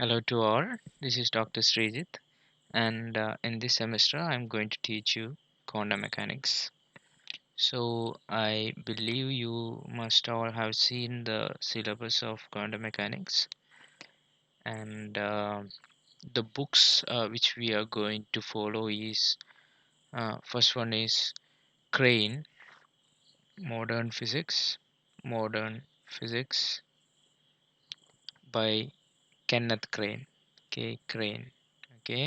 Hello to all, this is Dr. Srijit, and in this semester I'm going to teach you quantum mechanics. So, I believe you must all have seen the syllabus of quantum mechanics, and the books which we are going to follow is first one is Crane, Modern Physics, Modern Physics by Kenneth Crane, K. Crane. Okay.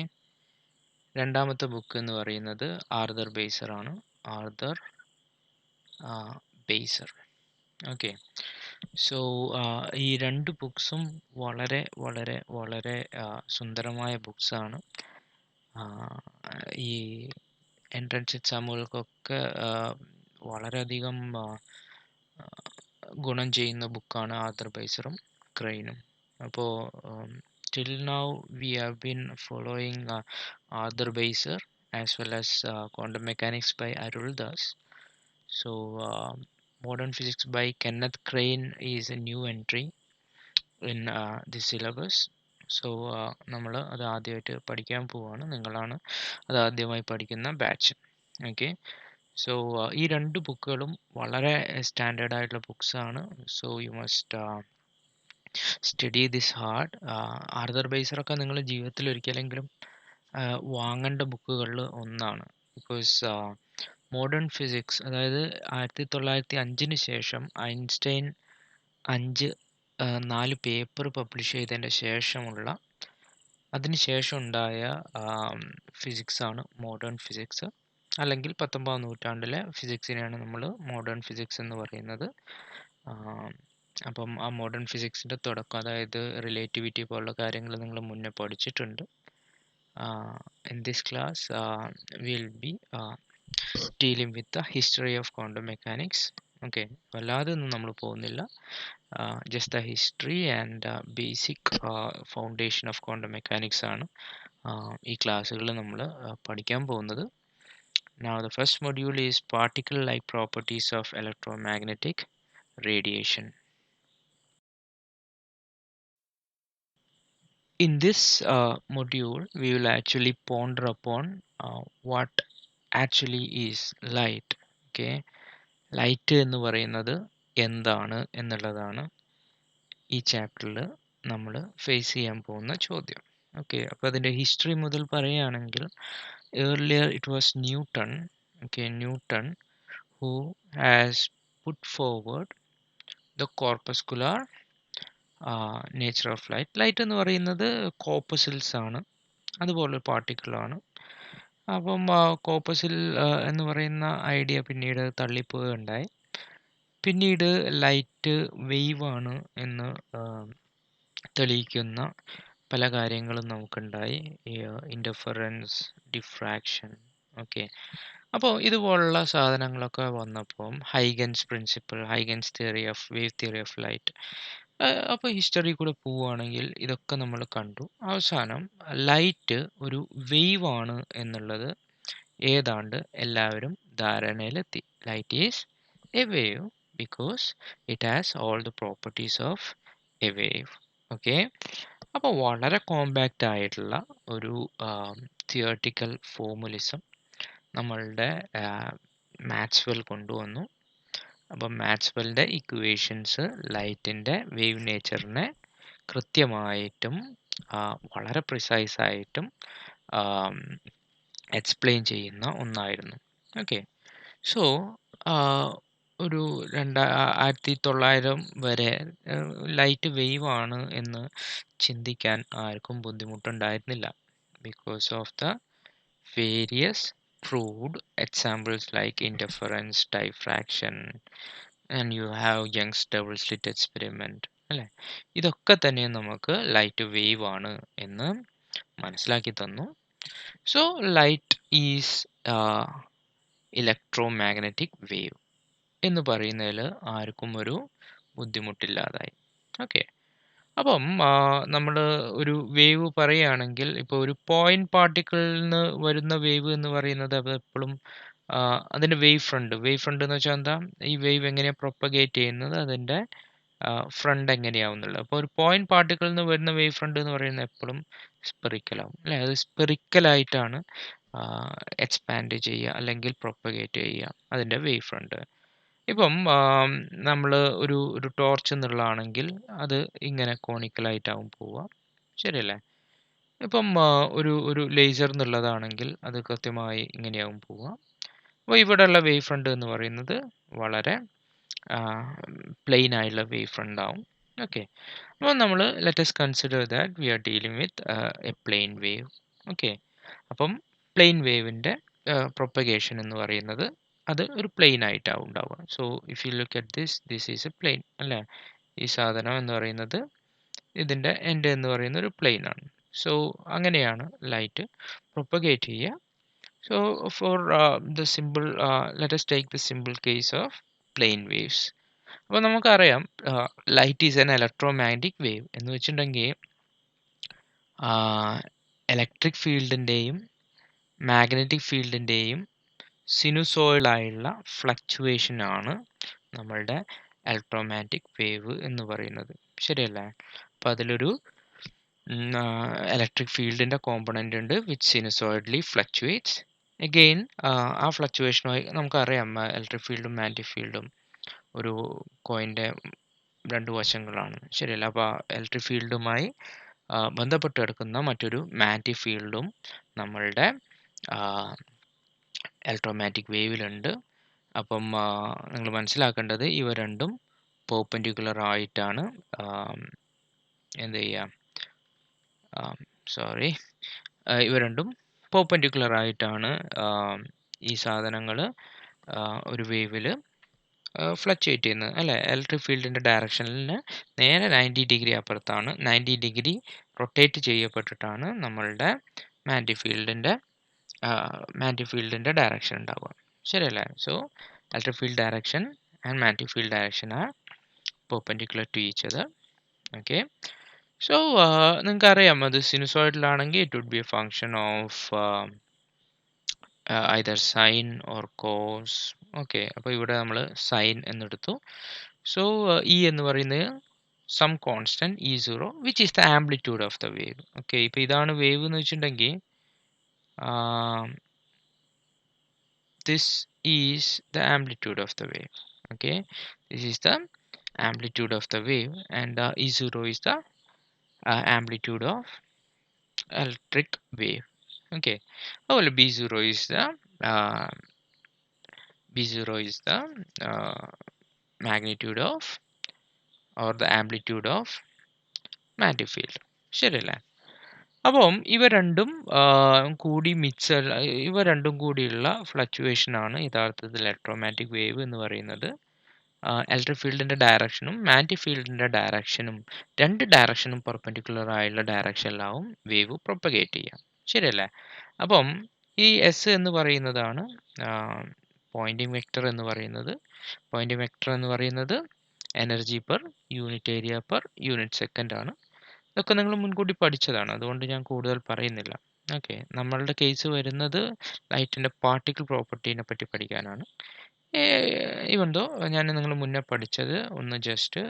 രണ്ടാമത്തെ book എന്ന് പറയുന്നത് Arthur ബേസർ ആണ്. Arthur ബേസർ. Okay. So ഈ രണ്ട് ബുക്സും വളരെ വളരെ വളരെ സുന്ദരമായ ബുക്സാണ്. ഈ എൻട്രൻസ് എക്സാമുകൾക്കൊക്കെ വളരെയധികം ഗുണം ചെയ്യുന്ന ബുക്കാണ് ആർതർ ബേസറും ക്രെയിനും. അപ്പോൾ till now we have been following Arthur Beiser as well as quantum mechanics by Arul Das. So modern physics by Kenneth Crane is a new entry in this syllabus. So നമ്മൾ അത് ആദ്യമായിട്ട് പഠിക്കാൻ പോവുകയാണ്. നിങ്ങളാണ് അത് ആദ്യമായി പഠിക്കുന്ന ബാച്ച്. ഓക്കെ. സോ ഈ രണ്ട് ബുക്കുകളും വളരെ സ്റ്റാൻഡേർഡ് ആയിട്ടുള്ള ബുക്സ് ആണ്. So you must study this hard. Arthur ബേസറൊക്കെ നിങ്ങൾ ജീവിതത്തിൽ ഒരിക്കലെങ്കിലും വാങ്ങേണ്ട ബുക്കുകളിൽ ഒന്നാണ്. ബിക്കോസ് മോഡേൺ ഫിസിക്സ്, അതായത് 1905 ശേഷം ഐൻസ്റ്റൈൻ 4 പേപ്പർ പബ്ലിഷ് ചെയ്തതിൻ്റെ ശേഷമുള്ള അതിനുശേഷം ഉണ്ടായ ഫിസിക്സ് ആണ് മോഡേൺ ഫിസിക്സ്. അല്ലെങ്കിൽ 19ാം നൂറ്റാണ്ടിലെ ഫിസിക്സിനെയാണ് നമ്മൾ മോഡേൺ ഫിസിക്സ് എന്ന് പറയുന്നത്. അപ്പം ആ മോഡേൺ ഫിസിക്സിൻ്റെ തുടക്കം, അതായത് റിലേറ്റിവിറ്റി പോലുള്ള കാര്യങ്ങൾ നിങ്ങൾ മുന്നേ പഠിച്ചിട്ടുണ്ട്. In this class we'll be dealing with the history of quantum mechanics. Okay, വല്ലാതെ ഒന്നും നമ്മൾ പോകുന്നില്ല. Just the history and basic foundation of quantum mechanics ആണ് ഈ ക്ലാസ്സുകളിൽ നമ്മൾ പഠിക്കാൻ പോകുന്നത്. Now the first module is particle-like properties of electromagnetic radiation. In this module, we will actually ponder upon what actually is light. Okay, light എന്ന് പറയുന്നത് എന്താണ് എന്നുള്ളതാണ് ഈ ചാപ്റ്ററിൽ നമ്മൾ ഫേസ് ചെയ്യാൻ പോകുന്ന ചോദ്യം. ഓക്കെ, അപ്പോൾ അതിൻ്റെ ഹിസ്റ്ററി മുതൽ പറയുകയാണെങ്കിൽ earlier it was Newton. Okay, Newton who has put forward the corpuscular nature of light. Light എന്ന് പറയുന്നത് കോപ്പസിൽസ് ആണ്, അതുപോലെ പാർട്ടിക്കിളാണ്. അപ്പം കോപ്പസിൽ എന്ന് പറയുന്ന ഐഡിയ പിന്നീട് തള്ളിപ്പോവുകയുണ്ടായി. പിന്നീട് ലൈറ്റ് വേവ് ആണ് എന്ന് തെളിയിക്കുന്ന പല കാര്യങ്ങളും നമുക്കുണ്ടായി. Interference, diffraction. ഓക്കെ, അപ്പോൾ ഇതുപോലുള്ള സാധനങ്ങളൊക്കെ വന്നപ്പോൾ Huygens principle, Huygens theory of wave theory of light, അപ്പോൾ ഹിസ്റ്ററി കൂടെ പോവുകയാണെങ്കിൽ ഇതൊക്കെ നമ്മൾ കണ്ടു. അവസാനം ലൈറ്റ് ഒരു വേവ് ആണ് എന്നുള്ളത് ഏതാണ്ട് എല്ലാവരും ധാരണയിലെത്തി. Light is A wave because it has all the properties of A wave. Okay, അപ്പോൾ വളരെ കോമ്പാക്റ്റ് ആയിട്ടുള്ള ഒരു തിയറട്ടിക്കൽ ഫോർമുലിസം നമ്മളുടെ മാക്സ്വെൽ കൊണ്ടുവന്നു. അപ്പം മാക്സ്വെലിൻ്റെ ഇക്വേഷൻസ് ലൈറ്റിൻ്റെ വേവ് നേച്ചറിനെ കൃത്യമായിട്ടും വളരെ പ്രിസൈസ് ആയിട്ടും എക്സ്പ്ലെയിൻ ചെയ്യുന്ന ഒന്നായിരുന്നു. ഓക്കെ, സോ ഒരു 1900 വരെ ലൈറ്റ് വേവ് ആണ് എന്ന് ചിന്തിക്കാൻ ആർക്കും ബുദ്ധിമുട്ടുണ്ടായിരുന്നില്ല. Because of the various proved examples like interference, diffraction, and you have Young's double slit experiment. അല്ലേ, ഇതൊക്കെ തന്നെ നമുക്ക് ലൈറ്റ് വേവ് ആണ് എന്ന് മനസ്സിലാക്കി തന്നു. So light is electromagnetic wave എന്ന് പറയുന്നതിൽ ആർക്കും ഒരു ബുദ്ധിമുട്ടില്ലാതായി. ഓക്കെ, അപ്പം നമ്മൾ ഒരു വേവ് പറയുകയാണെങ്കിൽ, ഇപ്പോൾ ഒരു പോയിന്റ് പാർട്ടിക്കിളിൽ നിന്ന് വരുന്ന വേവ് എന്ന് പറയുന്നത് അത് എപ്പോഴും അതിൻ്റെ വേവ് ഫ്രണ്ട് എന്ന് വെച്ചാൽ എന്താ, ഈ വേവ് എങ്ങനെയാണ് പ്രൊപ്പഗേറ്റ് ചെയ്യുന്നത്, അതിൻ്റെ ഫ്രണ്ട് എങ്ങനെയാവുന്നുള്ളത്. അപ്പോൾ ഒരു പോയിന്റ് പാർട്ടിക്കിളിൽ നിന്ന് വരുന്ന വേവ് ഫ്രണ്ട് എന്ന് പറയുന്നത് എപ്പോഴും സ്പെറിക്കൽ ആവും അല്ലേ. അത് സ്പെറിക്കലായിട്ടാണ് എക്സ്പാൻഡ് ചെയ്യുക അല്ലെങ്കിൽ പ്രൊപ്പഗേറ്റ് ചെയ്യുക അതിൻ്റെ വേവ് ഫ്രണ്ട്. ഇപ്പം നമ്മൾ ഒരു ടോർച്ച് എന്നുള്ളതാണെങ്കിൽ അത് ഇങ്ങനെ കോണിക്കലായിട്ടാവും പോവുക, ശരിയല്ലേ. ഇപ്പം ഒരു ലേസർ എന്നുള്ളതാണെങ്കിൽ അത് കൃത്യമായി ഇങ്ങനെയാവും പോവുക. അപ്പോൾ ഇവിടെയുള്ള വേവ് ഫ്രണ്ട് എന്ന് പറയുന്നത് വളരെ പ്ലെയിൻ ആയിട്ടുള്ള വേവ് ഫ്രണ്ട് ആവും. ഓക്കെ, അപ്പോൾ നമ്മൾ let's consider that we are dealing with a plane wave. Okay, അപ്പം പ്ലെയിൻ വേവിൻ്റെ പ്രൊപ്പഗേഷൻ എന്ന് പറയുന്നത് അത് ഒരു പ്ലെയിൻ ആയിട്ടാവും ഉണ്ടാവുക. So if you look at this is a plane അല്ലേ. ഈ സാധനം എന്ന് പറയുന്നത് ഇതിൻ്റെ എൻഡ് എന്ന് പറയുന്ന ഒരു പ്ലെയിൻ ആണ്. സോ അങ്ങനെയാണ് ലൈറ്റ് പ്രൊപ്പഗേറ്റ് ചെയ്യുക. So for the simple, let us take the simple case of plane waves. അപ്പോൾ നമുക്കറിയാം light is N electromagnetic wave എന്ന് വെച്ചിട്ടുണ്ടെങ്കിൽ ഇലക്ട്രിക് ഫീൽഡിൻ്റെയും മാഗ്നറ്റിക് ഫീൽഡിൻ്റെയും സിനുസോയിഡായുള്ള ഫ്ലക്ച്വേഷൻ ആണ് നമ്മളുടെ ഇലക്ട്രോമാഗ്നറ്റിക് വേവ് എന്ന് പറയുന്നത്, ശരിയല്ലേ. അപ്പോൾ അതിലൊരു ഇലക്ട്രിക് ഫീൽഡിൻ്റെ കോമ്പണൻ്റ് ഉണ്ട് വിച്ച് സിനുസോയിഡ്ലി ഫ്ലക്ച്വേറ്റ്സ്. എഗെയിൻ ആ ഫ്ലക്ച്വേഷനുമായി നമുക്കറിയാം ഇലക്ട്രിക് ഫീൽഡും മാഗ്നറ്റിക് ഫീൽഡും ഒരു കോയിൻ്റെ രണ്ട് വശങ്ങളാണ്, ശരിയല്ല. അപ്പോൾ ഇലക്ട്രിക് ഫീൽഡുമായി ബന്ധപ്പെട്ട് കിടക്കുന്ന മറ്റൊരു മാഗ്നറ്റിക് ഫീൽഡും നമ്മളുടെ ഇലക്ട്രോമാഗ്നറ്റിക് വേവിലുണ്ട്. അപ്പം നിങ്ങൾ മനസ്സിലാക്കേണ്ടത് ഇവ രണ്ടും പെർപെൻഡിക്കുലർ ആയിട്ടാണ് എന്ത് ചെയ്യുക, സോറി, ഇവ രണ്ടും പെർപെൻഡിക്കുലർ ആയിട്ടാണ് ഈ സാധനങ്ങൾ ഒരു വേവിൽ ഫ്ലക്ച്വേറ്റ് ചെയ്യുന്നത് അല്ലേ. ഇലക്ട്രിക് ഫീൽഡിൻ്റെ ഡയറക്ഷനിൽ നേരെ 90 ഡിഗ്രി അപ്പുറത്താണ്, 90 ഡിഗ്രി റൊട്ടേറ്റ് ചെയ്യപ്പെട്ടിട്ടാണ് നമ്മളുടെ മാഗ്നറ്റിക് ഫീൽഡിൻ്റെ ഡയറക്ഷൻ ഉണ്ടാവുക, ശരിയല്ലേ. So electric field direction and magnetic field direction are perpendicular to each other. Okay, so നിങ്ങൾക്കറിയാം അത് സിനുസോയിഡിലാണെങ്കിൽ it would be a function of either sine or cos. ഓക്കെ, അപ്പോൾ ഇവിടെ നമ്മൾ സൈൻ എന്നെടുത്തു. സോ ഇ എന്ന് പറയുന്നത് some constant E0 which is the amplitude of the wave. Okay, ഇപ്പോൾ ഇതാണ് വേവ് എന്ന് വെച്ചിട്ടുണ്ടെങ്കിൽ this is the amplitude of the wave. Okay, this is the amplitude of the wave and E0 is the amplitude of electric wave. Okay, well B0 is the magnitude of or the amplitude of magnetic field, ശരിയല്ലേ. അപ്പം ഇവ രണ്ടും കൂടി ഇവ രണ്ടും കൂടിയുള്ള fluctuation ആണ് യഥാർത്ഥത്തിൽ ഇലക്ട്രോമാഗ്നറ്റിക് വേവ് എന്ന് പറയുന്നത്. ഇലക്ട്രിക് ഫീൽഡിൻ്റെ ഡയറക്ഷനും മാഗ്നറ്റിക് ഫീൽഡിൻ്റെ ഡയറക്ഷനും രണ്ട് ഡയറക്ഷനും പെർപെൻഡിക്കുലർ ആയുള്ള ഡയറക്ഷനിലാവും വേവ് പ്രൊപ്പഗേറ്റ് ചെയ്യുക, ശരിയല്ലേ. അപ്പം ഈ എസ് എന്ന് പറയുന്നതാണ് പോയിൻറ്റിംഗ് വെക്റ്റർ എന്ന് പറയുന്നത്. പോയിൻറ്റിംഗ് വെക്റ്റർ എന്ന് പറയുന്നത് energy per unit area per unit second ആണ്. ഇതൊക്കെ നിങ്ങൾ മുൻകൂട്ടി പഠിച്ചതാണ്, അതുകൊണ്ട് ഞാൻ കൂടുതൽ പറയുന്നില്ല. ഓക്കെ, നമ്മളുടെ കേസ് വരുന്നത് ലൈറ്റിൻ്റെ പാർട്ടിക്കിൾ പ്രോപ്പർട്ടീനെ പറ്റി പഠിക്കാനാണ്. ഈവൻ ദോ ഞാൻ നിങ്ങൾ മുന്നേ പഠിച്ചത് ഒന്ന് ജസ്റ്റ്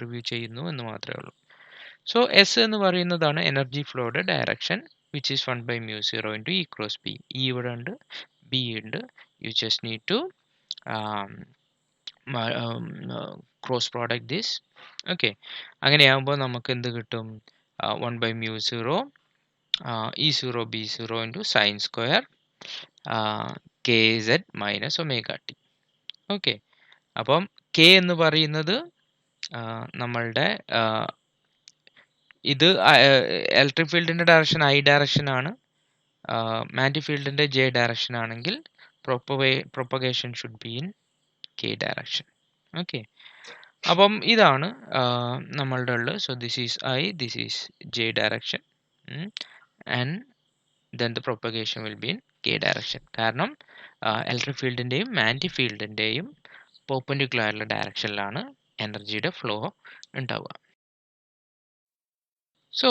റിവ്യൂ ചെയ്യുന്നു എന്ന് മാത്രമേ ഉള്ളൂ. സോ എസ് എന്ന് പറയുന്നതാണ് എനർജി ഫ്ലോയുടെ direction which is 1/μ0 into E cross B. E ഇവിടെ ഉണ്ട്, ബി ഉണ്ട്. You just need to cross product this. Okay, അങ്ങനെയാകുമ്പോൾ നമുക്ക് എന്ത് കിട്ടും? 1/μ0 E0 B0 into sine square K Z minus omega T. Okay, അപ്പം കെ എന്ന് പറയുന്നത് നമ്മളുടെ ഇത് ഇലക്ട്രിക് ഫീൽഡിൻ്റെ ഡയറക്ഷൻ ഐ ഡയറക്ഷൻ ആണ്, മാഗ്നറ്റിക് ഫീൽഡിൻ്റെ ജെ ഡയറക്ഷൻ ആണെങ്കിൽ propagation should be in K direction. Okay, അപ്പം ഇതാണ് നമ്മളുടെ ഉള്ളത്. So this is I, this is J direction and then the propagation will be in K direction. കാരണം electric ഫീൽഡിൻ്റെയും magnetic ഫീൽഡിൻ്റെയും perpendicular ആയിട്ടുള്ള ഡയറക്ഷനിലാണ് എനർജിയുടെ ഫ്ലോ ഉണ്ടാവുക. സോ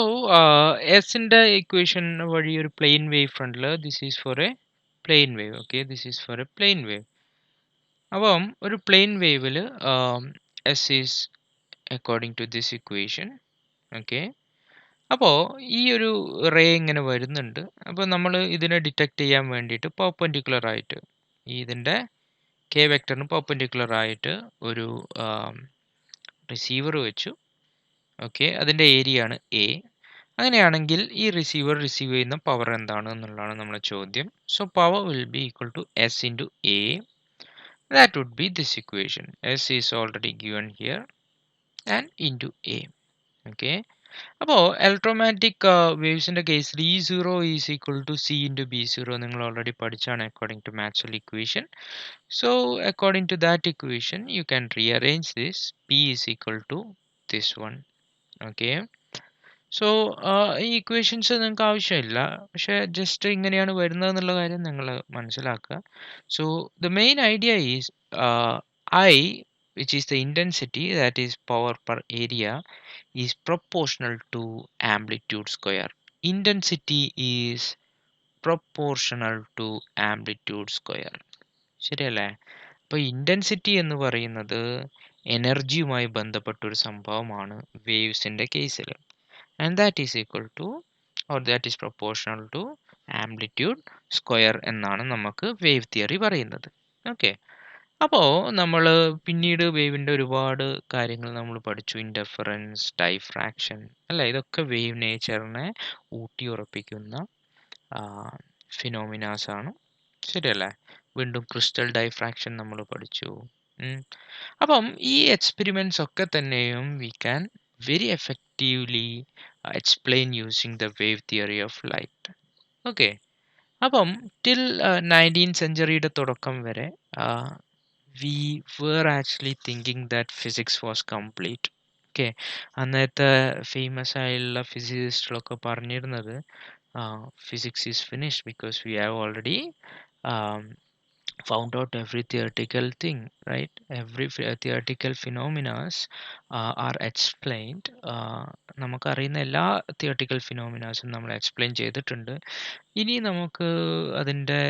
എസിൻ്റെ ഇക്വേഷൻ വഴി ഒരു പ്ലെയിൻ വേവ് ഫ്രണ്ടിൽ this is for a plane wave. Okay, this is for a plane wave. അപ്പം ഒരു പ്ലെയിൻ വേവിൽ S is according to this equation. Okay. അപ്പോൾ ഈ ഒരു റേ ഇങ്ങനെ വരുന്നുണ്ട്. അപ്പോൾ നമ്മൾ ഇതിനെ ഡിറ്റക്ട് ചെയ്യാൻ വേണ്ടിയിട്ട് പെർപെൻഡിക്കുലർ ആയിട്ട് ഇതിൻ്റെ കെ വെക്ടറിന് പെർപെൻഡിക്കുലർ ആയിട്ട് ഒരു റിസീവർ വെച്ചു. ഓക്കെ, അതിൻ്റെ ഏരിയ ആണ് എ. അങ്ങനെയാണെങ്കിൽ ഈ റിസീവർ റിസീവ് ചെയ്യുന്ന പവർ എന്താണ് എന്നുള്ളതാണ് നമ്മുടെ ചോദ്യം. So power will be equal to S into A. That would be this equation. S is already given here and into A. Okay. അപ്പോൾ ഇലക്ട്രോമാഗ്നറ്റിക് വേവ്സിൻ്റെ കേസിൽ E zero is equal to C into B zero നിങ്ങൾ already പഠിച്ചാണ് according to Maxwell equation. So according to that equation you can rearrange this. P is equal to this one. Okay. So ഈ equations നിങ്ങൾക്ക് ആവശ്യമില്ല, പക്ഷേ just ഇങ്ങനെയാണ് വരുന്നത് എന്നുള്ള കാര്യം നിങ്ങൾ മനസ്സിലാക്കുക. So the main idea is I, which is the intensity, that is power per area, is proportional to amplitude square. Intensity is proportional to amplitude square. ശരിയല്ലേ? അപ്പോൾ ഇൻറ്റൻസിറ്റി എന്ന് പറയുന്നത് എനർജിയുമായി ബന്ധപ്പെട്ടൊരു സംഭവമാണ് വേവ്സിൻ്റെ കേസിൽ. And that is equal to or that is proportional to amplitude square എന്നാണ് നമുക്ക് wave theory പറയുന്നത്. ഓക്കെ. അപ്പോൾ നമ്മൾ പിന്നീട് വേവിൻ്റെ ഒരുപാട് കാര്യങ്ങൾ നമ്മൾ പഠിച്ചു. ഇൻ്റർഫറൻസ്, ഡൈഫ്രാക്ഷൻ, അല്ല, ഇതൊക്കെ വേവ് നേച്ചറിനെ ഊട്ടിയുറപ്പിക്കുന്ന ഫിനോമിനാസ് ആണ്. ശരിയല്ലേ? വീണ്ടും ക്രിസ്റ്റൽ ഡൈഫ്രാക്ഷൻ നമ്മൾ പഠിച്ചു. അപ്പം ഈ എക്സ്പെരിമെൻറ്റ്സ് ഒക്കെ തന്നെയും we can very effectively explain using the wave theory of light. Okay. അപ്പം ടിൽ 19th സെഞ്ച്വറിയുടെ തുടക്കം വരെ we were actually thinking that physics was complete. Okay. അന്നത്തെ ഫേമസ് ആയുള്ള ഫിസിസിസ്റ്റുകളൊക്കെ പറഞ്ഞിരുന്നത് physics is finished because we have already found out every theoretical thing, right? Every theoretical phenomena are explained. നമുക്കറിയുന്ന എല്ലാ theoretical ഫിനോമിനാസും നമ്മൾ explain ചെയ്തിട്ടുണ്ട്. ഇനി നമുക്ക് അതിൻ്റെ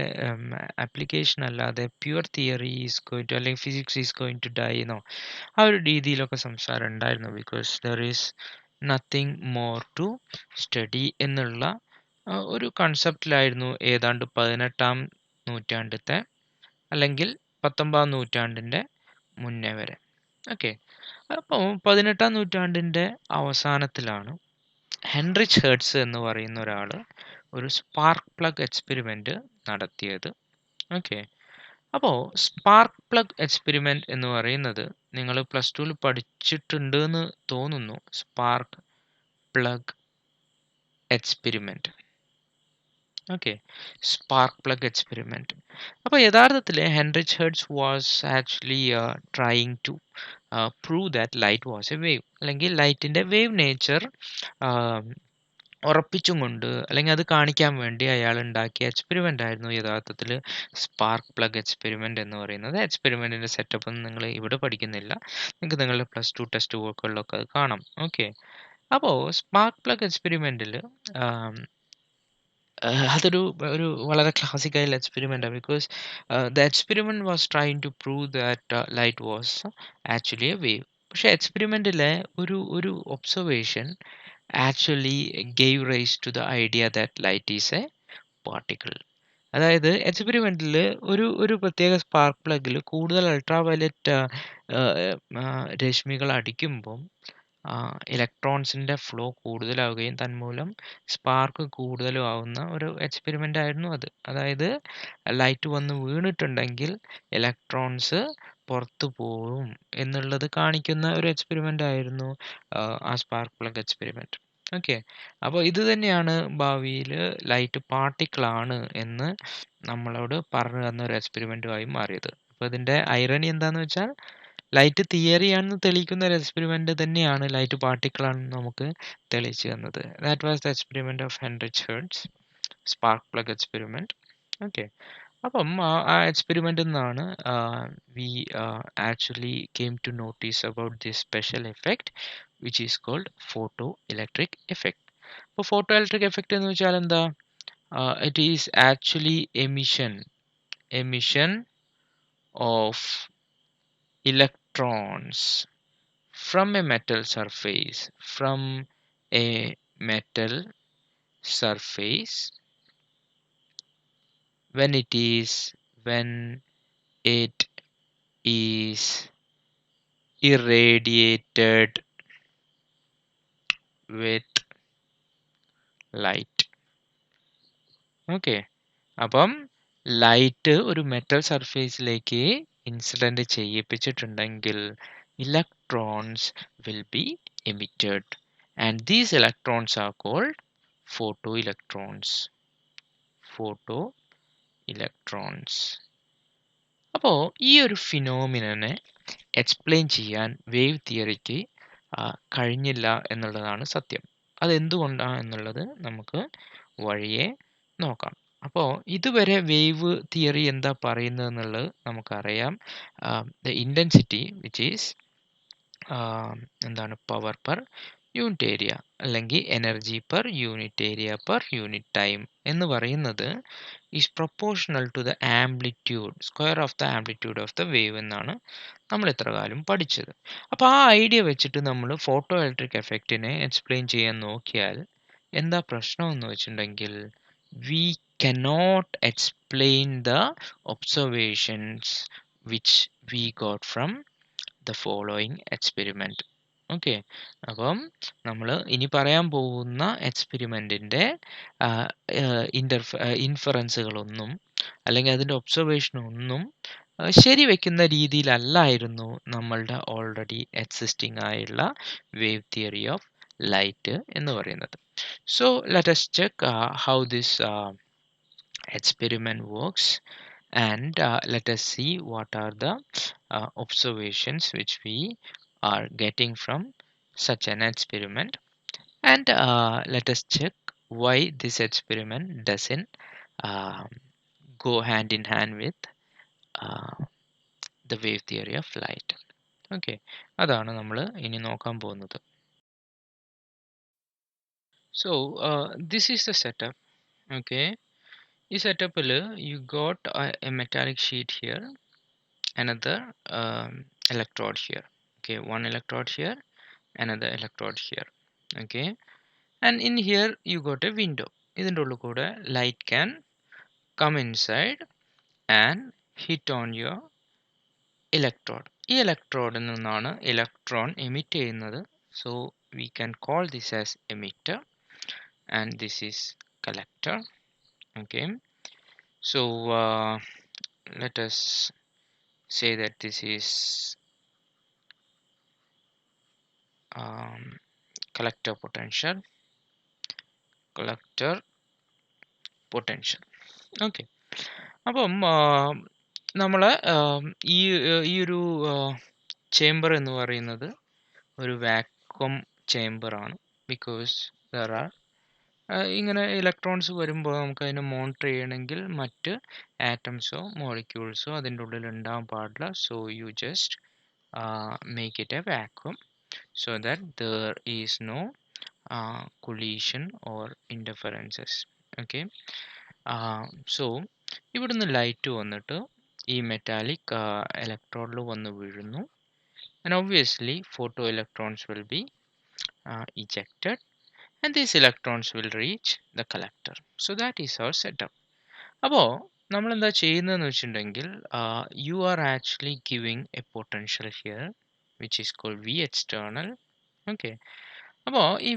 ആപ്ലിക്കേഷൻ അല്ലാതെ pure theory is going to, അല്ലെങ്കിൽ physics is going to die എന്നോ ആ ഒരു രീതിയിലൊക്കെ സംസാരം ഉണ്ടായിരുന്നു. Because there is nothing more to study എന്നുള്ള ഒരു കൺസെപ്റ്റിലായിരുന്നു ഏതാണ്ട് 18ാം നൂറ്റാണ്ടത്തെ അല്ലെങ്കിൽ 19ാം നൂറ്റാണ്ടിൻ്റെ മുന്നേ വരെ. ഓക്കെ. അപ്പോൾ 18ാം നൂറ്റാണ്ടിൻ്റെ അവസാനത്തിലാണ് ഹെൻറിച്ച് ഹെർട്സ് എന്ന് പറയുന്ന ഒരാൾ ഒരു സ്പാർക്ക് പ്ലഗ് എക്സ്പെരിമെൻ്റ് നടത്തിയത്. ഓക്കെ. അപ്പോൾ സ്പാർക്ക് പ്ലഗ് എക്സ്പെരിമെൻ്റ് എന്ന് പറയുന്നത് നിങ്ങൾ പ്ലസ് ടുവിൽ പഠിച്ചിട്ടുണ്ട് എന്ന് തോന്നുന്നു. Spark plug experiment. Okay. Spark plug experiment. അപ്പോൾ യഥാർത്ഥത്തിൽ Heinrich Hertz was actually trying to prove that light was a wave, അല്ലെങ്കിൽ ലൈറ്റിൻ്റെ വേവ് നേച്ചർ ഉറപ്പിച്ചും കൊണ്ട്, അല്ലെങ്കിൽ അത് കാണിക്കാൻ വേണ്ടി അയാൾ ഉണ്ടാക്കിയ എക്സ്പെരിമെൻ്റ് ആയിരുന്നു യഥാർത്ഥത്തിൽ സ്പാർക്ക് പ്ലഗ് എക്സ്പെരിമെൻ്റ് എന്ന് പറയുന്നത്. എക്സ്പെരിമെൻറ്റിൻ്റെ സെറ്റപ്പ് ഒന്നും നിങ്ങൾ ഇവിടെ പഠിക്കുന്നില്ല, നിങ്ങൾക്ക് നിങ്ങളുടെ പ്ലസ് ടു ടെക്സ്റ്റ് ബുക്കുകളിലൊക്കെ അത് കാണാം. ഓക്കെ. അപ്പോൾ സ്പാർക്ക് പ്ലഗ് എക്സ്പെരിമെൻറ്റിൽ അതൊരു വളരെ ക്ലാസിക്കായുള്ള എക്സ്പെരിമെൻ്റാണ്. Because the experiment was trying to prove that light was actually a wave. പക്ഷേ എക്സ്പെരിമെൻറ്റിലെ ഒരു observation actually gave rise to the idea that light is a particle. അതായത് എക്സ്പെരിമെൻറ്റിൽ ഒരു പ്രത്യേക സ്പാർക്ക് പ്ലഗിൽ കൂടുതൽ അൾട്രാ വയലറ്റ് രശ്മികൾ അടിക്കുമ്പം ഇലക്ട്രോൺസിൻ്റെ ഫ്ലോ കൂടുതലാവുകയും തന്മൂലം സ്പാർക്ക് കൂടുതലും ആവുന്ന ഒരു എക്സ്പെരിമെൻ്റ് ആയിരുന്നു അത്. അതായത് ലൈറ്റ് വന്ന് വീണിട്ടുണ്ടെങ്കിൽ ഇലക്ട്രോൺസ് പുറത്തു പോവും എന്നുള്ളത് കാണിക്കുന്ന ഒരു എക്സ്പെരിമെൻ്റ് ആയിരുന്നു ആ സ്പാർക്ക് പ്ലഗ് എക്സ്പെരിമെൻറ്റ്. ഓക്കെ. അപ്പോൾ ഇത് തന്നെയാണ് ഭാവിയിൽ ലൈറ്റ് പാർട്ടിക്കിളാണ് എന്ന് നമ്മളോട് പറഞ്ഞു തന്ന ഒരു എക്സ്പെരിമെൻറ്റുമായി മാറിയത്. അപ്പോൾ ഇതിൻ്റെ ഐറണി എന്താണെന്ന് വെച്ചാൽ ലൈറ്റ് തിയറിയാണെന്ന് തെളിയിക്കുന്ന ഒരു എക്സ്പെരിമെൻ്റ് തന്നെയാണ് ലൈറ്റ് പാർട്ടിക്കിളാണെന്ന് നമുക്ക് തെളിയിച്ചു തന്നത്. That was the experiment of Heinrich Hertz, spark plug experiment. Okay. അപ്പം ആ എക്സ്പെരിമെൻറ്റിൽ നിന്നാണ് we actually came to notice about this special effect which is called photo electric effect. അപ്പോൾ ഫോട്ടോ ഇലക്ട്രിക് എഫക്റ്റ് എന്ന് വെച്ചാൽ എന്താ? It is actually emission of electrons from a metal surface, from a metal surface, when when it is irradiated with light. ഓക്കെ, അപ്പം light ഒരു metal സർഫേസിലേക്ക് incident ചെയ്യിപ്പിച്ചിട്ടുണ്ടെങ്കിൽ electrons will be emitted and these electrons are called photoelectrons. Photoelectrons. അപ്പോൾ ഈ ഒരു ഫിനോമിനനെ explain ചെയ്യാൻ wave തിയറിക്ക് കഴിഞ്ഞില്ല എന്നുള്ളതാണ് സത്യം. അതെന്തുകൊണ്ടാണ് എന്നുള്ളത് നമുക്ക് വഴിയെ നോക്കാം. അപ്പോൾ ഇതുവരെ വേവ് തിയറി എന്താ പറയുന്നത് എന്നുള്ളത് നമുക്കറിയാം. ദ ഇൻറ്റൻസിറ്റി വിച്ച് ഈസ് എന്താണ് പവർ പെർ യൂണിറ്റ് ഏരിയ അല്ലെങ്കിൽ energy per unit area per unit time എന്ന് പറയുന്നത് is proportional to the amplitude, square of the amplitude of the wave എന്നാണ് നമ്മൾ ഇത്ര കാലം പഠിച്ചത്. അപ്പോൾ ആ ഐഡിയ വെച്ചിട്ട് നമ്മൾ ഫോട്ടോ ഇലക്ട്രിക് എഫക്റ്റിനെ എക്സ്പ്ലെയിൻ ചെയ്യാൻ നോക്കിയാൽ എന്താ പ്രശ്നം എന്ന് വെച്ചിട്ടുണ്ടെങ്കിൽ V cannot explain the observations which we got from the following experiment. Okay, അപ്പം നമ്മൾ ഇനി പറയാൻ പോകുന്ന എക്സ്പെരിമെൻറ്റിൻ്റെ ഇൻഫറൻസുകളൊന്നും അല്ലെങ്കിൽ അതിൻ്റെ ഒബ്സർവേഷനൊന്നും ശരിവെക്കുന്ന രീതിയിലല്ലായിരുന്നു നമ്മളുടെ ഓൾറെഡി എക്സിസ്റ്റിംഗ് ആയുള്ള വേവ് തിയറി ഓഫ് ലൈറ്റ് എന്ന് പറയുന്നത്. So let us check how this experiment works, and let us see what are the observations which we are getting from such an experiment, and let us check why this experiment doesn't go hand in hand with the wave theory of light. Okay, അതാണ് നമ്മൾ ഇനി നോക്കാൻ പോകുന്നത്. So this is the setup. Okay, ഈ സെറ്റപ്പിൽ you got a metallic sheet here, another electrode here. Okay, one electrode here, another electrode here. Okay, and in here you got a window. ഇതിൻ്റെ ഉള്ളിൽ കൂടെ light can come inside and hit on your electrode. ഈ ഇലക്ട്രോഡിൽ നിന്നാണ് electron emit ചെയ്യുന്നത്. So we can call this as emitter and this is collector. Okay, so let us say that this is collector potential. Okay, അപ്പം നമ്മൾ ഈ ഒരു chamber എന്ന് പറയുന്നത് ഒരു വാക്വം ചേംബറാണ്. ബിക്കോസ് ദർ ആർ ഇങ്ങനെ ഇലക്ട്രോൺസ് വരുമ്പോൾ നമുക്ക് അതിനെ മോണിറ്റർ ചെയ്യണമെങ്കിൽ മറ്റ് ആറ്റംസോ മോളിക്യൂൾസോ അതിൻ്റെ ഉള്ളിൽ ഉണ്ടാകാൻ പാടില്ല. So you just make it a vacuum so that there is no collision or interferences. Okay, so ഇവിടുന്ന് ലൈറ്റ് വന്നിട്ട് ഈ മെറ്റാലിക് ഇലക്ട്രോഡിൽ വന്ന് വീഴുന്നു. and obviously photo electrons will be ejected and these electrons will reach the collector. So that is our setup. അപ്പോൾ നമ്മൾ എന്താ ചെയ്യുന്നതെന്ന് വെച്ചിട്ടുണ്ടെങ്കിൽ you are actually giving a potential here which is called V external. Okay, അപ്പോൾ ഈ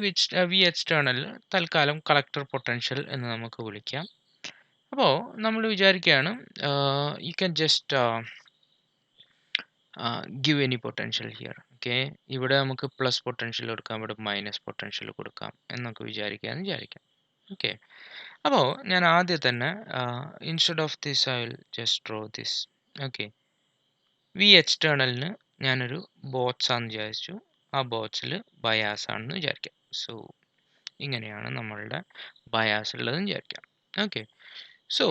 V external തൽക്കാലം collector potential എന്ന് നമുക്ക് വിളിക്കാം. അപ്പോൾ നമ്മൾ വിചാരിക്കുകയാണ് you can just give any potential here. Okay, ഇവിടെ നമുക്ക് പ്ലസ് പൊട്ടൻഷ്യൽ കൊടുക്കാം, ഇവിടെ മൈനസ് പൊട്ടൻഷ്യൽ കൊടുക്കാം എന്നൊക്കെ വിചാരിക്കാം. ഓക്കെ, അപ്പോൾ ഞാൻ ആദ്യം തന്നെ instead of this I will just draw this. Okay, we എക്സ്റ്റേണലിന് ഞാനൊരു ബോക്സ് ആണെന്ന് വിചാരിച്ചു. ആ ബോക്സിൽ ബയാസ് ആണെന്ന് വിചാരിക്കാം. സോ ഇങ്ങനെയാണ് നമ്മളുടെ ബയാസ് ഉള്ളതെന്ന് വിചാരിക്കാം. Okay, so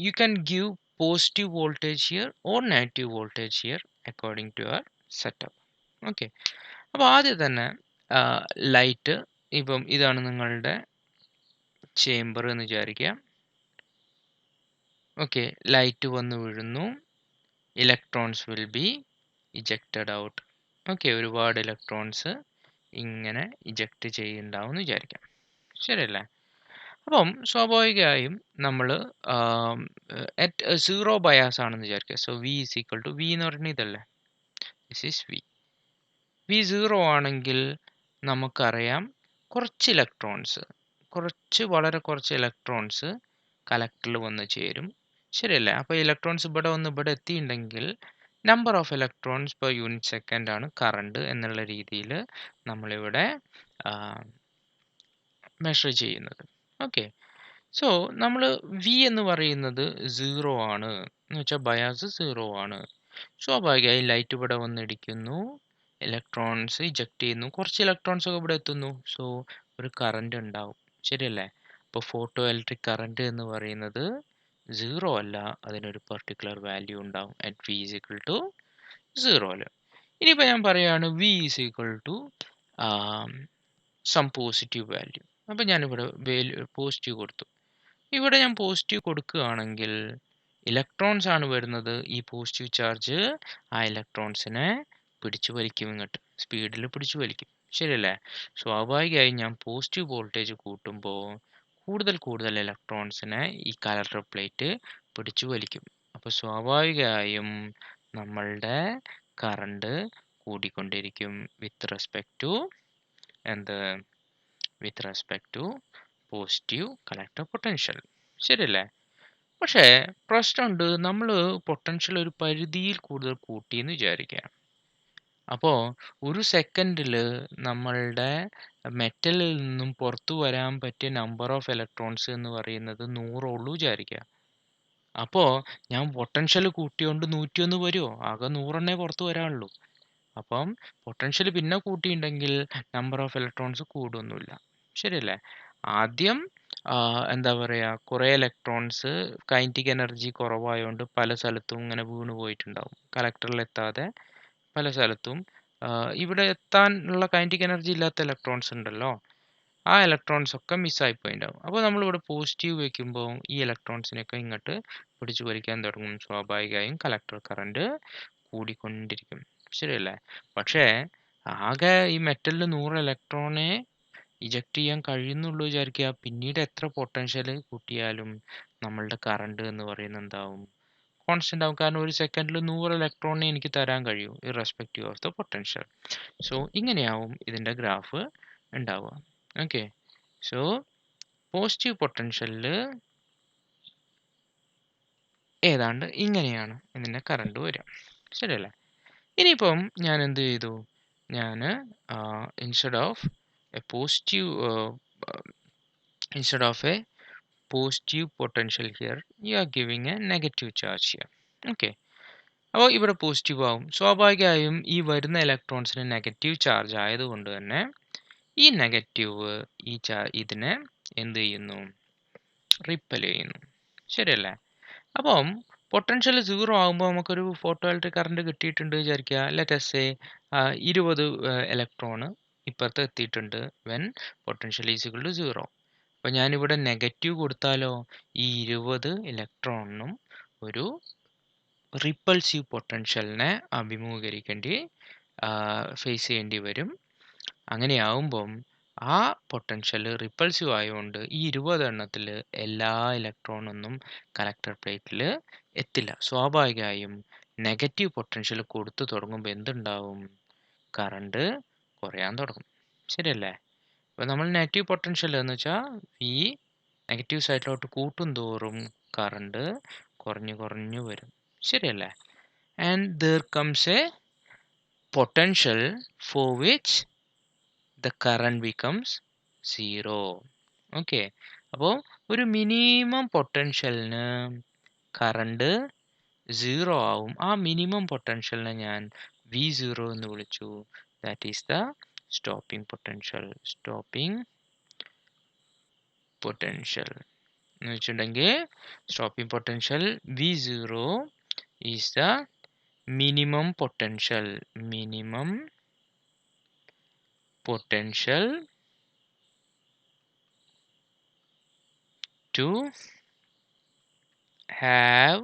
you can give positive voltage here or negative voltage here according to your setup. Okay, അപ്പോൾ ആദ്യം തന്നെ ലൈറ്റ്, ഇപ്പം ഇതാണ് നിങ്ങളുടെ ചേംബർ എന്ന് വിചാരിക്കുക. ഓക്കെ, ലൈറ്റ് വന്ന് വീഴുന്നു, electrons will B ejected out. Okay, ഒരുപാട് ഇലക്ട്രോൺസ് ഇങ്ങനെ ഇജക്റ്റ് ചെയ്യുന്നുണ്ടാവും എന്ന് വിചാരിക്കാം. ശരിയല്ലേ? അപ്പം സ്വാഭാവികമായും നമ്മൾ അറ്റ് സീറോ ബയാസ് ആണെന്ന് വിചാരിക്കുക. So V is equal to V എന്ന് പറഞ്ഞാൽ ഇതല്ലേ, this is V. V zero ആണെങ്കിൽ നമുക്കറിയാം കുറച്ച് ഇലക്ട്രോൺസ്, വളരെ കുറച്ച് ഇലക്ട്രോൺസ് കലക്ടറിൽ വന്ന് ചേരും. ശരിയല്ലേ? അപ്പോൾ ഇലക്ട്രോൺസ് ഇവിടെ വന്ന് ഇവിടെ എത്തിയിട്ടുണ്ടെങ്കിൽ number of electrons per unit second ആണ് കറണ്ട് എന്നുള്ള രീതിയിൽ നമ്മളിവിടെ മെഷർ ചെയ്യുന്നത്. ഓക്കെ, സോ നമ്മൾ വി എന്ന് പറയുന്നത് സീറോ ആണ് എന്ന് വെച്ചാൽ ബയാസ് സീറോ ആണ്. സ്വാഭാവികമായി ലൈറ്റ് ഇവിടെ വന്നിടിക്കുന്നു, ഇലക്ട്രോൺസ് ഇജക്ട് ചെയ്യുന്നു, കുറച്ച് ഇലക്ട്രോൺസ് ഒക്കെ ഇവിടെ എത്തുന്നു. സോ ഒരു കറണ്ട് ഉണ്ടാവും. ശരിയല്ലേ? അപ്പോൾ ഫോട്ടോ ഇലക്ട്രിക് കറണ്ട് എന്ന് പറയുന്നത് സീറോ അല്ല, അതിനൊരു പെർട്ടിക്കുലർ വാല്യൂ ഉണ്ടാവും at V is equal to സീറോയില്. ഇനിയിപ്പോൾ ഞാൻ പറയുകയാണ് V is equal to some positive value. അപ്പോൾ ഞാനിവിടെ പോസിറ്റീവ് കൊടുത്തു. ഇവിടെ ഞാൻ പോസിറ്റീവ് കൊടുക്കുകയാണെങ്കിൽ ഇലക്ട്രോൺസ് ആണ് വരുന്നത്. ഈ പോസിറ്റീവ് ചാർജ് ആ ഇലക്ട്രോൺസിനെ പിടിച്ചു വലിക്കും, ഇങ്ങോട്ട് സ്പീഡിൽ പിടിച്ചു വലിക്കും. ശരിയല്ലേ? സ്വാഭാവികമായും ഞാൻ പോസിറ്റീവ് വോൾട്ടേജ് കൂട്ടുമ്പോൾ കൂടുതൽ ഇലക്ട്രോൺസിനെ ഈ കലക്ടർ പ്ലേറ്റ് പിടിച്ചു വലിക്കും. അപ്പോൾ സ്വാഭാവികമായും നമ്മളുടെ കറണ്ട് കൂടിക്കൊണ്ടിരിക്കും വിത്ത് റെസ്പെക്ട് ടു എന്ത്, with respect to positive collector potential. ശരിയല്ലേ? പക്ഷേ പ്രശ്നമുണ്ട്, നമ്മൾ പൊട്ടൻഷ്യൽ ഒരു പരിധിയിൽ കൂടുതൽ കൂട്ടിയെന്ന് വിചാരിക്കുക. അപ്പോൾ ഒരു സെക്കൻഡിൽ നമ്മളുടെ മെറ്റലിൽ നിന്നും പുറത്തു വരാൻ പറ്റിയ നമ്പർ ഓഫ് ഇലക്ട്രോൺസ് എന്ന് പറയുന്നത് 100 ഉള്ളൂ വിചാരിക്കുക. അപ്പോൾ ഞാൻ പൊട്ടൻഷ്യൽ കൂട്ടിയോണ്ട് 101 വരുമോ? ആകെ 100 പുറത്തു വരാനുള്ളൂ. അപ്പം പൊട്ടൻഷ്യൽ പിന്നെ കൂട്ടിയിട്ടുണ്ടെങ്കിൽ നമ്പർ ഓഫ് ഇലക്ട്രോൺസ് കൂടുമൊന്നുമില്ല. ശരിയല്ലേ? ആദ്യം എന്താ പറയുക, കുറേ ഇലക്ട്രോൺസ് കൈനറ്റിക് എനർജി കുറവായതുകൊണ്ട് പല സ്ഥലത്തും ഇങ്ങനെ വീണ് പോയിട്ടുണ്ടാവും, കളക്ടറിൽ എത്താതെ പല സ്ഥലത്തും. ഇവിടെ എത്താനുള്ള കൈനറ്റിക് എനർജി ഇല്ലാത്ത ഇലക്ട്രോൺസ് ഉണ്ടല്ലോ, ആ ഇലക്ട്രോൺസ് ഒക്കെ മിസ്സായിപ്പോയിണ്ടാവും. അപ്പോൾ നമ്മളിവിടെ പോസിറ്റീവ് വയ്ക്കുമ്പോൾ ഈ ഇലക്ട്രോൺസിനെയൊക്കെ ഇങ്ങോട്ട് പിടിച്ചു വലിക്കാൻ തുടങ്ങും. സ്വാഭാവികമായും കളക്ടർ കറണ്ട് കൂടിക്കൊണ്ടിരിക്കും. ശരിയല്ലേ? പക്ഷേ ആകെ ഈ മെറ്റലിൽ 100 ഇലക്ട്രോണെ ഇജക്റ്റ് ചെയ്യാൻ കഴിയുന്നുള്ളൂ വിചാരിക്കുക. പിന്നീട് എത്ര പൊട്ടൻഷ്യൽ കൂട്ടിയാലും നമ്മളുടെ കറണ്ട് എന്ന് പറയുന്നത് എന്താവും, കോൺസ്റ്റന്റ് ആവും. കാരണം ഒരു സെക്കൻഡിൽ 100 ഇലക്ട്രോണിനെ എനിക്ക് തരാൻ കഴിയും irrespective of the potential. So ഇങ്ങനെയാവും ഇതിൻ്റെ ഗ്രാഫ് ഉണ്ടാവുക. ഓക്കെ, സോ പോസിറ്റീവ് പൊട്ടൻഷ്യലിൽ ഏതാണ്ട് ഇങ്ങനെയാണ് ഇതിൻ്റെ കറണ്ട് വരിക. ശരിയല്ലേ? ഇനിയിപ്പം ഞാൻ എന്ത് ചെയ്തു, ഞാൻ instead of A positive instead of a positive potential here, you are giving a negative charge here. Okay, അപ്പോൾ ഇവിടെ പോസിറ്റീവ് ആവും. സ്വാഭാവികമായും ഈ വരുന്ന ഇലക്ട്രോൺസിന് നെഗറ്റീവ് ചാർജ് ആയതുകൊണ്ട് തന്നെ ഈ നെഗറ്റീവ് ഇതിനെ എന്ത് ചെയ്യുന്നു, റിപ്പൽ ചെയ്യുന്നു. ശരിയല്ലേ? അപ്പം പൊട്ടൻഷ്യൽ സീറോ ആകുമ്പോൾ നമുക്കൊരു ഫോട്ടോ ഇലക്ട്രിക് കറണ്ട് കിട്ടിയിട്ടുണ്ട് വിചാരിക്കുക. ലെറ്റ് സേ 20 ഇലക്ട്രോൺ ഇപ്പുറത്ത് എത്തിയിട്ടുണ്ട് when potential is equal to zero. അപ്പോൾ ഞാനിവിടെ നെഗറ്റീവ് കൊടുത്താലോ ഈ 20 ഇലക്ട്രോണിനും ഒരു റിപ്പൾസീവ് പൊട്ടൻഷ്യലിനെ അഭിമുഖീകരിക്കേണ്ടി ഫേസ് ചെയ്യേണ്ടി വരും. അങ്ങനെയാവുമ്പം ആ പൊട്ടൻഷ്യൽ റിപ്പൾസീവ് ആയതുകൊണ്ട് ഈ 20 എണ്ണത്തിൽ എല്ലാ ഇലക്ട്രോണൊന്നും കളക്ടർ പ്ലേറ്റിൽ എത്തില്ല. സ്വാഭാവികമായും നെഗറ്റീവ് പൊട്ടൻഷ്യൽ കൊടുത്തു തുടങ്ങുമ്പോൾ എന്തുണ്ടാവും, കറണ്ട് കുറയാൻ തുടങ്ങും. ശരിയല്ലേ? അപ്പോൾ നമ്മൾ നെഗറ്റീവ് പൊട്ടൻഷ്യൽ എന്ന് വെച്ചാൽ ഈ നെഗറ്റീവ് സൈഡിലോട്ട് കൂട്ടും തോറും കറണ്ട് കുറഞ്ഞു വരും. ശരിയല്ലേ? And there comes A potential four which the current becomes zero. Okay, അപ്പോൾ ഒരു മിനിമം പൊട്ടൻഷ്യലിന് കറണ്ട് സീറോ ആവും. ആ മിനിമം പൊട്ടൻഷ്യലിനെ ഞാൻ V0 എന്ന് വിളിച്ചു. That is the stopping potential. Stopping potential എന്ന് വെച്ചിട്ടുണ്ടെങ്കിൽ stopping potential V0 is the minimum potential. Minimum potential to have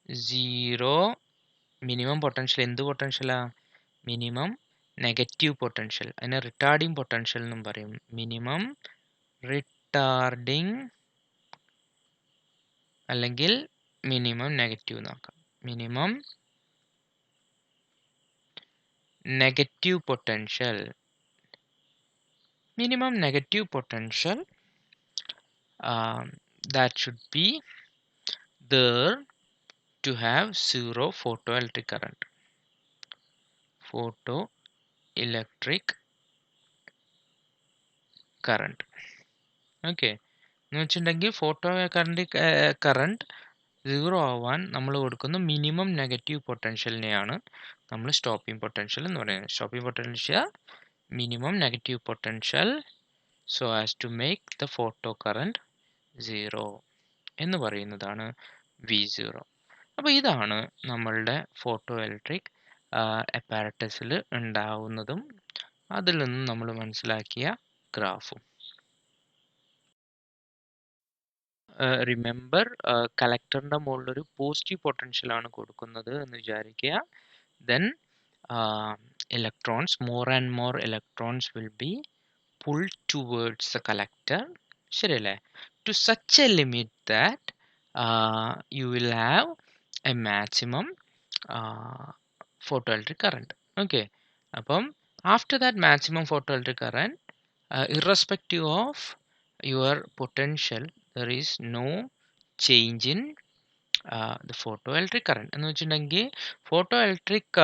zero. Minimum potential എന്ത് പൊട്ടൻഷ്യലാ, മിനിമം നെഗറ്റീവ് പൊട്ടൻഷ്യൽ, അതിനെ റിട്ടാർഡിംഗ് പൊട്ടൻഷ്യൽ എന്നും പറയും. മിനിമം റിട്ടാർഡിംഗ് അല്ലെങ്കിൽ മിനിമം നെഗറ്റീവ് നോക്കാം. Minimum negative potential. Minimum negative potential that should be there to have zero photoelectric current. Photoelectric current. Okay. എന്ന് വെച്ചിട്ടുണ്ടെങ്കിൽ photo current zero ആവാൻ നമ്മൾ കൊടുക്കുന്ന മിനിമം നെഗറ്റീവ് പൊട്ടൻഷ്യലിനെയാണ് നമ്മൾ സ്റ്റോപ്പിംഗ് പൊട്ടൻഷ്യൽ എന്ന് പറയുന്നത്. Stopping potential minimum negative potential so as to make the photo current zero എന്ന് പറയുന്നതാണ് V0. അപ്പോൾ ഇതാണ് നമ്മളുടെ ഫോട്ടോ ഇലക്ട്രിക് അപ്പാരറ്റസിൽ ഉണ്ടാവുന്നതും അതിൽ നിന്നും നമ്മൾ മനസ്സിലാക്കിയ ഗ്രാഫും. റിമെമ്പർ, കളക്ടറിൻ്റെ മുകളിലൊരു പോസിറ്റീവ് പൊട്ടൻഷ്യൽ ആണ് കൊടുക്കുന്നത് എന്ന് വിചാരിക്കുക. Then electrons, more and more electrons will be pulled towards the collector. ശരിയല്ലേ? To such a limit that you will have a maximum photoelectric current. Okay, അപ്പം after that maximum photoelectric current, irrespective of your potential, there is no change in the photoelectric current. എന്ന് വെച്ചിട്ടുണ്ടെങ്കിൽ photo electric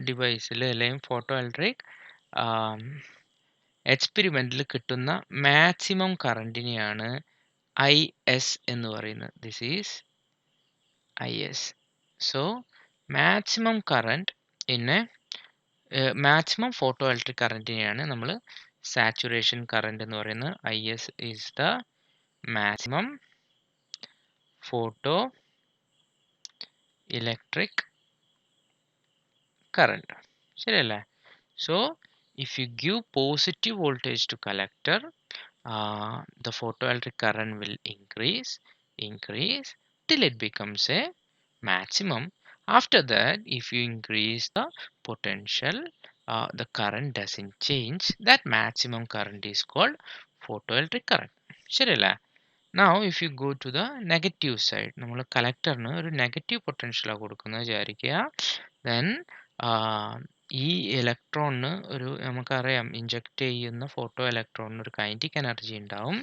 ഡിവൈസിൽ അല്ലെങ്കിൽ photo electric എക്സ്പെരിമെൻറ്റിൽ കിട്ടുന്ന maximum കറണ്ടിനെയാണ് IS എന്ന് പറയുന്നത്. This is IS. So maximum current in a maximum photoelectric currentനെയാണ് നമ്മൾ saturation current എന്ന് പറയുന്നത്. IS is the maximum photoelectric current. ശരിയല്ലേ? So if you give positive voltage to collector, the photoelectric current will increase till it becomes a maximum. After that, if you increase the potential, the current doesn't change. That maximum current is called photoelectric current. ശരിയല്ലേ? Now if you go to the negative side, നമ്മൾ കളക്ടറിന് ഒരു negative പൊട്ടൻഷ്യലാണ് കൊടുക്കുന്നത് വിചാരിക്കുക. then ഈ ഇലക്ട്രോണിന് ഒരു നമുക്കറിയാം inject ചെയ്യുന്ന photo ഇലക്ട്രോണിന് ഒരു കൈനറ്റിക് എനർജി ഉണ്ടാവും.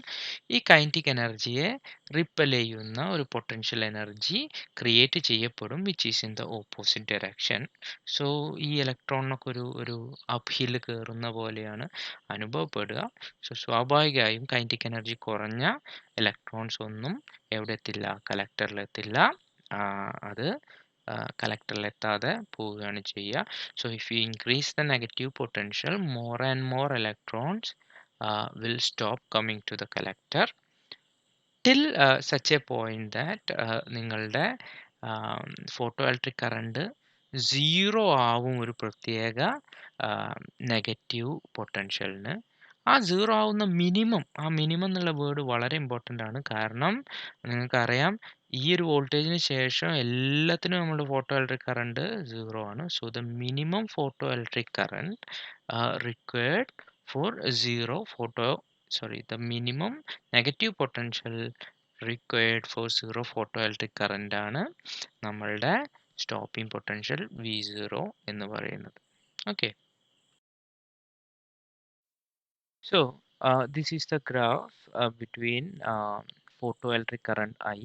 ഈ കൈനറ്റിക് എനർജിയെ റിപ്പൽ ചെയ്യുന്ന ഒരു പൊട്ടൻഷ്യൽ എനർജി ക്രിയേറ്റ് ചെയ്യപ്പെടും which is in the opposite direction. So ഈ ഇലക്ട്രോണിനൊക്കെ ഒരു അപ്ഹിൽ കയറുന്ന പോലെയാണ് അനുഭവപ്പെടുക. സോ സ്വാഭാവികമായും കൈനറ്റിക് എനർജി കുറഞ്ഞ ഇലക്ട്രോൺസ് ഒന്നും എവിടെ എത്തില്ല, കളക്ടറിലെത്തില്ല. അത് കളക്ടറിലെത്താതെ പോവുകയാണ് ചെയ്യുക. So if you increase the negative potential, more and more electrons will stop coming to the collector till such a point that നിങ്ങളുടെ ഫോട്ടോ ഇലക്ട്രിക് കറണ്ട് സീറോ ആവും ഒരു പ്രത്യേക നെഗറ്റീവ് പൊട്ടൻഷ്യലിന്. ആ സീറോ ആവുന്ന മിനിമം, ആ മിനിമം എന്നുള്ള വേർഡ് വളരെ important ആണ്. കാരണം നിങ്ങൾക്കറിയാം ഈ ഒരു വോൾട്ടേജിന് ശേഷം എല്ലാത്തിനും നമ്മുടെ ഫോട്ടോ ഇലക്ട്രിക് കറണ്ട് സീറോ ആണ്. So the minimum photo electric current required for the minimum negative potential required for zero photoelectric current ആണ് നമ്മളുടെ സ്റ്റോപ്പിംഗ് പൊട്ടൻഷ്യൽ V0 എന്ന് പറയുന്നത്. Okay. So this is the graph between photoelectric current I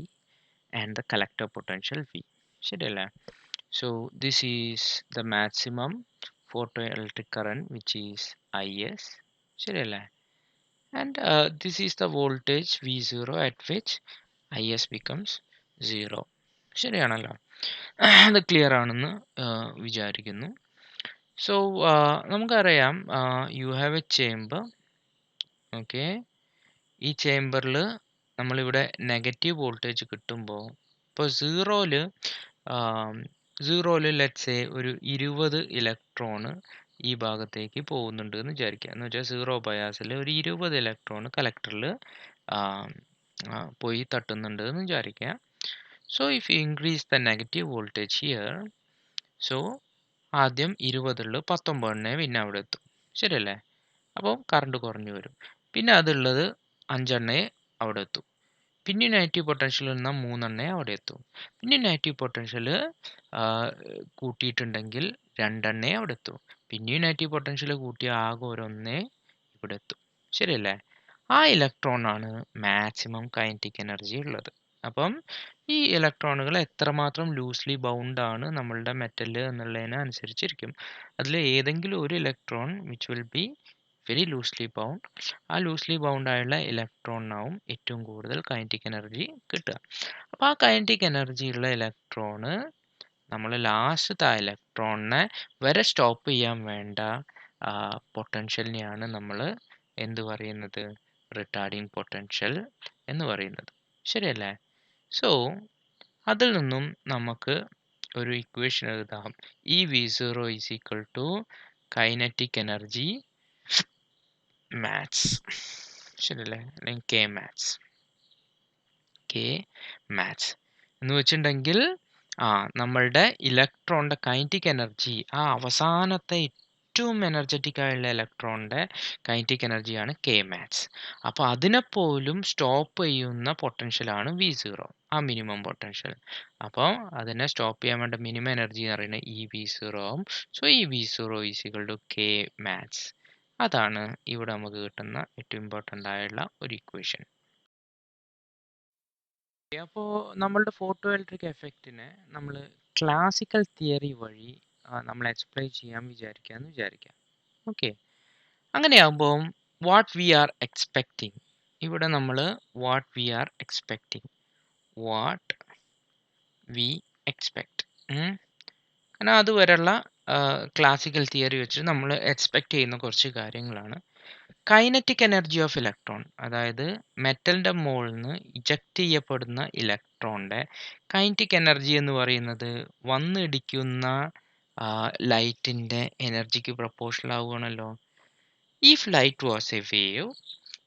and the collector potential V. ശരിയല്ലേ? So this is the maximum photoelectric current which is IS. ശരിയല്ലേ? And this is the voltage V0 at which IS becomes 0. ശരിയാണല്ലോ? അത് clear ആണെന്ന് വിചാരിക്കുന്നു. So നമുക്കറിയാം you have A chamber. Okay, ഈ ചേംബറിൽ നമ്മളിവിടെ നെഗറ്റീവ് വോൾട്ടേജ് കിട്ടുമ്പോൾ ഇപ്പോൾ സീറോയിൽ ലെറ്റ്സ് ഒരു 20 ഇലക്ട്രോണ് ഈ ഭാഗത്തേക്ക് പോകുന്നുണ്ട് എന്ന് വിചാരിക്കുക. എന്ന് വെച്ചാൽ സീറോ ബയാസിൽ ഒരു 20 ഇലക്ട്രോൺ കളക്ടറിൽ പോയി തട്ടുന്നുണ്ട് എന്ന് വിചാരിക്കുക. So if you increase the negative voltage here, so ആദ്യം 20 ഉള്ളത് 19 പിന്നെ അവിടെ എത്തും. ശരിയല്ലേ? അപ്പോൾ കറണ്ട് കുറഞ്ഞു വരും. പിന്നെ അതുള്ളത് 5 അവിടെ എത്തും. പിന്നെ നെഗറ്റീവ് പൊട്ടൻഷ്യൽ നിന്ന 3 അവിടെ എത്തും. പിന്നെ നെഗറ്റീവ് പൊട്ടൻഷ്യൽ കൂട്ടിയിട്ടുണ്ടെങ്കിൽ 2 അവിടെ എത്തും. പിന്നെയും നെഗറ്റീവ് പൊട്ടൻഷ്യൽ കൂട്ടിയ ആകെ ഒരൊന്നേ ഇവിടെ എത്തും. ശരിയല്ലേ? ആ ഇലക്ട്രോൺ ആണ് മാക്സിമം കൈനറ്റിക് എനർജി ഉള്ളത്. അപ്പം ഈ ഇലക്ട്രോണുകൾ എത്രമാത്രം ലൂസ്ലി ബൗണ്ട് ആണ് നമ്മളുടെ മെറ്റൽ എന്നുള്ളതിനെ അനുസരിച്ചിരിക്കും. അതിൽ ഏതെങ്കിലും ഒരു electron which will be very loosely bound, ആ ലൂസ്ലി ബൗണ്ട് ആയുള്ള ഇലക്ട്രോണിനാവും ഏറ്റവും കൂടുതൽ കൈനറ്റിക് എനർജി കിട്ടുക. അപ്പോൾ ആ കൈനറ്റിക് എനർജി ഉള്ള ഇലക്ട്രോണ് നമ്മൾ ലാസ്റ്റത്തെ ആ ഇലക്ട്രോണിനെ വരെ സ്റ്റോപ്പ് ചെയ്യാൻ വേണ്ട പൊട്ടൻഷ്യലിനെയാണ് നമ്മൾ എന്ത് പറയുന്നത്? റിട്ടാർഡിങ് പൊട്ടൻഷ്യൽ എന്ന് പറയുന്നത്. ശരിയല്ലേ? സോ അതിൽ നിന്നും നമുക്ക് ഒരു ഇക്വേഷൻ എഴുതാം. E V zero is equal to kinetic energy max. ശരിയല്ലേ? അല്ലെങ്കിൽ കെ മാത്സ് എന്ന് വെച്ചിട്ടുണ്ടെങ്കിൽ നമ്മളുടെ ഇലക്ട്രോണിൻ്റെ കൈനറ്റിക് എനർജി, ആ അവസാനത്തെ ഏറ്റവും എനർജറ്റിക് ആയുള്ള ഇലക്ട്രോണിൻ്റെ കൈനറ്റിക് എനർജിയാണ് കെ മാത്സ്. അപ്പോൾ അതിനെപ്പോലും സ്റ്റോപ്പ് ചെയ്യുന്ന പൊട്ടൻഷ്യലാണ് വി സീറോ, ആ മിനിമം പൊട്ടൻഷ്യൽ. അപ്പോൾ അതിനെ സ്റ്റോപ്പ് ചെയ്യാൻ വേണ്ട മിനിമം എനർജി എന്ന് പറയുന്നത് ഇ വി സീറോ ആവും. So E V zero is equal to K max. അതാണ് ഇവിടെ നമുക്ക് കിട്ടുന്ന ഏറ്റവും ഇമ്പോർട്ടൻ്റ് ആയുള്ള ഒരു ഇക്വേഷൻ. അപ്പോൾ നമ്മളുടെ ഫോട്ടോ ഇലക്ട്രിക് എഫക്റ്റിനെ നമ്മൾ ക്ലാസിക്കൽ തിയറി വഴി നമ്മൾ എക്സ്പ്ലെയിൻ ചെയ്യാൻ വിചാരിക്കാം. ഓക്കെ, അങ്ങനെയാകുമ്പോൾ വാട്ട് വി ആർ എക്സ്പെക്റ്റിംഗ്, ഇവിടെ നമ്മൾ വാട്ട് വി എക്സ്പെക്റ്റ് കാരണം അതുവരെയുള്ള ക്ലാസിക്കൽ തിയറി വെച്ച് നമ്മൾ എക്സ്പെക്റ്റ് ചെയ്യുന്ന കുറച്ച് കാര്യങ്ങളാണ്. കൈനറ്റിക് എനർജി ഓഫ് ഇലക്ട്രോൺ, അതായത് മെറ്റലിൻ്റെ മുകളിൽ നിന്ന് ഇജക്റ്റ് ചെയ്യപ്പെടുന്ന ഇലക്ട്രോണിൻ്റെ കൈനറ്റിക് എനർജി എന്ന് പറയുന്നത് വന്നിടിക്കുന്ന ലൈറ്റിൻ്റെ എനർജിക്ക് പ്രൊപ്പോർഷണൽ ആവുകയാണല്ലോ. If light was a wave,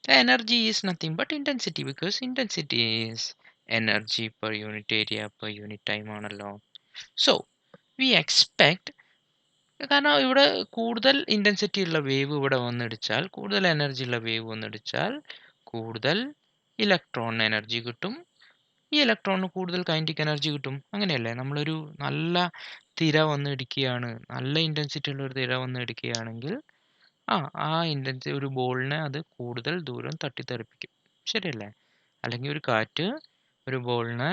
the energy is nothing but intensity, because intensity is energy per unit area per unit time ആണല്ലോ. So we expect, കാരണം ഇവിടെ കൂടുതൽ ഇൻറ്റൻസിറ്റി ഉള്ള വേവ് ഇവിടെ വന്നിടിച്ചാൽ, കൂടുതൽ എനർജി ഉള്ള വേവ് വന്നിടിച്ചാൽ കൂടുതൽ ഇലക്ട്രോൺ എനർജി കിട്ടും. ഈ ഇലക്ട്രോണിന് കൂടുതൽ കൈനറ്റിക് എനർജി കിട്ടും. അങ്ങനെയല്ലേ? നമ്മളൊരു നല്ല തിര വന്ന് ഇടിക്കുകയാണ്, നല്ല ഇൻറ്റൻസിറ്റി ഉള്ള ഒരു തിര വന്ന് ഇടിക്കുകയാണെങ്കിൽ ആ ഇൻറ്റൻസിറ്റി ഒരു ബോളിനെ അത് കൂടുതൽ ദൂരം തട്ടിത്തെറിപ്പിക്കും. ശരിയല്ലേ? അല്ലെങ്കിൽ ഒരു കാറ്റ് ഒരു ബോളിനെ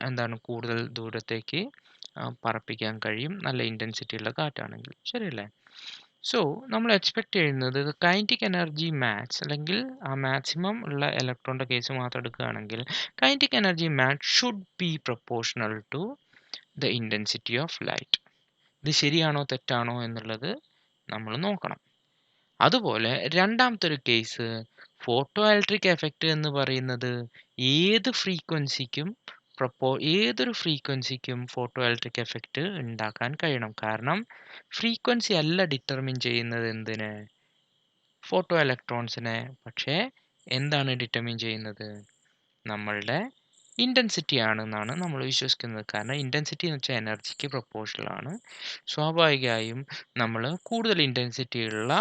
എന്താണ് കൂടുതൽ ദൂരത്തേക്ക് പറപ്പിക്കാൻ കഴിയും, നല്ല ഇൻറ്റൻസിറ്റി ഉള്ള കാറ്റാണെങ്കിൽ. ശരിയല്ലേ? സോ നമ്മൾ എക്സ്പെക്റ്റ് ചെയ്യുന്നത് കൈനറ്റിക് എനർജി മാത്സ്, അല്ലെങ്കിൽ ആ മാക്സിമം ഉള്ള ഇലക്ട്രോണിൻ്റെ കേസ് മാത്രം എടുക്കുകയാണെങ്കിൽ kinetic energy max should be proportional to the intensity of light. ഇത് ശരിയാണോ തെറ്റാണോ എന്നുള്ളത് നമ്മൾ നോക്കണം. അതുപോലെ രണ്ടാമത്തെ ഒരു കേസ്, ഫോട്ടോ ഇലക്ട്രിക് എഫക്റ്റ് എന്ന് പറയുന്നത് ഏതൊരു ഫ്രീക്വൻസിക്കും ഫോട്ടോ ഇലക്ട്രിക് എഫക്റ്റ് ഉണ്ടാക്കാൻ കഴിയണം. കാരണം ഫ്രീക്വൻസി അല്ല ഡിറ്റർമിൻ ചെയ്യുന്നത് എന്തിനെ? ഫോട്ടോ ഇലക്ട്രോൺസിനെ. പക്ഷേ എന്താണ് ഡിറ്റർമിൻ ചെയ്യുന്നത്? നമ്മളുടെ ഇൻറ്റൻസിറ്റി ആണെന്നാണ് നമ്മൾ വിശ്വസിക്കുന്നത്. കാരണം ഇൻറ്റൻസിറ്റി എന്ന് വെച്ചാൽ എനർജിക്ക് പ്രൊപ്പോർഷണൽ ആണ്. സ്വാഭാവികമായും നമ്മൾ കൂടുതൽ ഇൻറ്റൻസിറ്റി ഉള്ള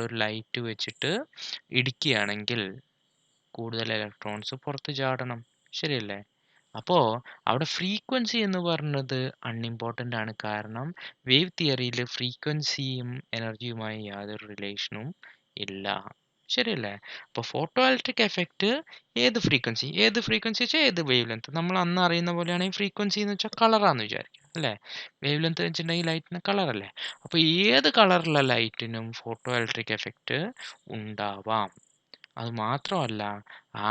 ഒരു ലൈറ്റ് വെച്ചിട്ട് ഇടിക്കുകയാണെങ്കിൽ കൂടുതൽ ഇലക്ട്രോൺസ് പുറത്ത് ചാടണം. ശരിയല്ലേ? അപ്പോൾ അവിടെ ഫ്രീക്വൻസി എന്ന് പറയുന്നത് അൺഇമ്പോർട്ടൻ്റ് ആണ്. കാരണം വേവ് തിയറിയിൽ ഫ്രീക്വൻസിയും എനർജിയുമായി യാതൊരു റിലേഷനും ഇല്ല. ശരിയല്ലേ? അപ്പോൾ ഫോട്ടോ ഇലക്ട്രിക് എഫക്റ്റ് ഏത് ഫ്രീക്വൻസി വെച്ചാൽ ഏത് വേവ് ലെങ്ത്, നമ്മൾ അന്ന് അറിയുന്ന പോലെയാണെങ്കിൽ ഫ്രീക്വൻസി എന്ന് വെച്ചാൽ കളറാന്ന് വിചാരിക്കുക അല്ലേ? വേവ് ലെങ്ത് വെച്ചിട്ടുണ്ടെങ്കിൽ ലൈറ്റിന് കളറല്ലേ? അപ്പോൾ ഏത് കളറുള്ള ലൈറ്റിനും ഫോട്ടോ ഇലക്ട്രിക് എഫക്റ്റ് ഉണ്ടാവാം. അത് മാത്രമല്ല,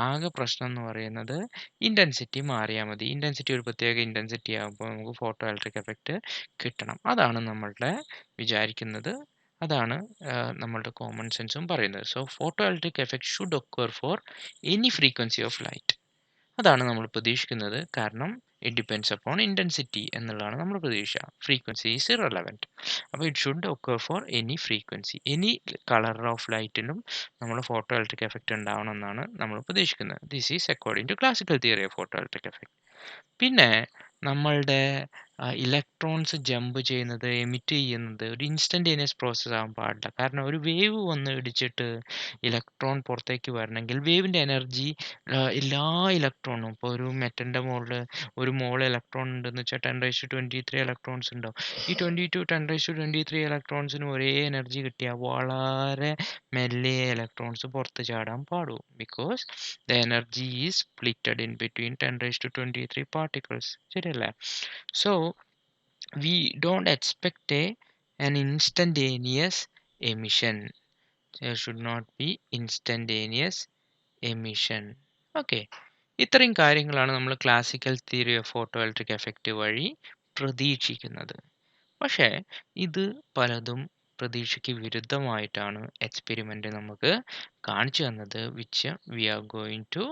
ആകെ പ്രശ്നം എന്ന് പറയുന്നത് ഇൻറ്റൻസിറ്റി മാറിയാൽ മതി. ഇൻറ്റൻസിറ്റി ഒരു പ്രത്യേക ഇൻറ്റൻസിറ്റി ആകുമ്പോൾ നമുക്ക് ഫോട്ടോ ഇലക്ട്രിക് എഫക്റ്റ് കിട്ടണം. അതാണ് നമ്മളുടെ വിചാരിക്കുന്നത്. അതാണ് നമ്മളുടെ കോമൺ സെൻസും പറയുന്നത്. So photo electric effect should occur for any frequency of light. അതാണ് നമ്മൾ പ്രതീക്ഷിക്കുന്നത്. കാരണം ഇറ്റ് ഡിപ്പെൻഡ്സ് അപ്പോൺ ഇൻറ്റൻസിറ്റി എന്നുള്ളതാണ് നമ്മൾ പ്രതീക്ഷ. Frequency is irrelevant. അപ്പോൾ it should occur for any frequency, any colour of ലൈറ്റിനും നമ്മൾ ഫോട്ടോ ഇലക്ട്രിക് എഫക്റ്റ് ഉണ്ടാവണം എന്നാണ് നമ്മൾ പ്രതീക്ഷിക്കുന്നത്. This is according to classical theory of photo electric effect. പിന്നെ നമ്മളുടെ ഇലക്ട്രോൺസ് ജമ്പ് ചെയ്യുന്നത്, എമിറ്റ് ചെയ്യുന്നത് ഒരു ഇൻസ്റ്റന്റേനിയസ് പ്രോസസ്സ് ആകാൻ പാടില്ല. കാരണം ഒരു വേവ് വന്ന് ഇടിച്ചിട്ട് ഇലക്ട്രോൺ പുറത്തേക്ക് വരണമെങ്കിൽ വേവിൻ്റെ എനർജി എല്ലാ ഇലക്ട്രോണും, ഇപ്പോൾ ഒരു മെറ്റലിൻ്റെ മുകളിൽ ഒരു മോൾ ഇലക്ട്രോൺ ഉണ്ടെന്ന് വെച്ചാൽ 10⁻23 ഇലക്ട്രോൺസ് ഉണ്ടാവും. ഈ 10⁻23 ഇലക്ട്രോൺസിന് ഒരേ എനർജി കിട്ടിയാൽ വളരെ മെല്ലെ ഇലക്ട്രോൺസ് പുറത്ത് ചാടാൻ പാടൂ. Because the energy is splitted in between 10⁻23 particles. ശരിയല്ലേ? So we don't expect an instantaneous emission. There should not be instantaneous emission. Okay. ഇത്രയും കാര്യങ്ങളാണ് നമ്മൾ classical theory of photo electric effect വഴി പ്രതീക്ഷിക്കുന്നത്. പക്ഷേ ഇത് പലതും പ്രതീക്ഷയ്ക്ക് വിരുദ്ധമായിട്ടാണ് എക്സ്പെരിമെൻ്റ് നമുക്ക് കാണിച്ചു തന്നത്, which we are going to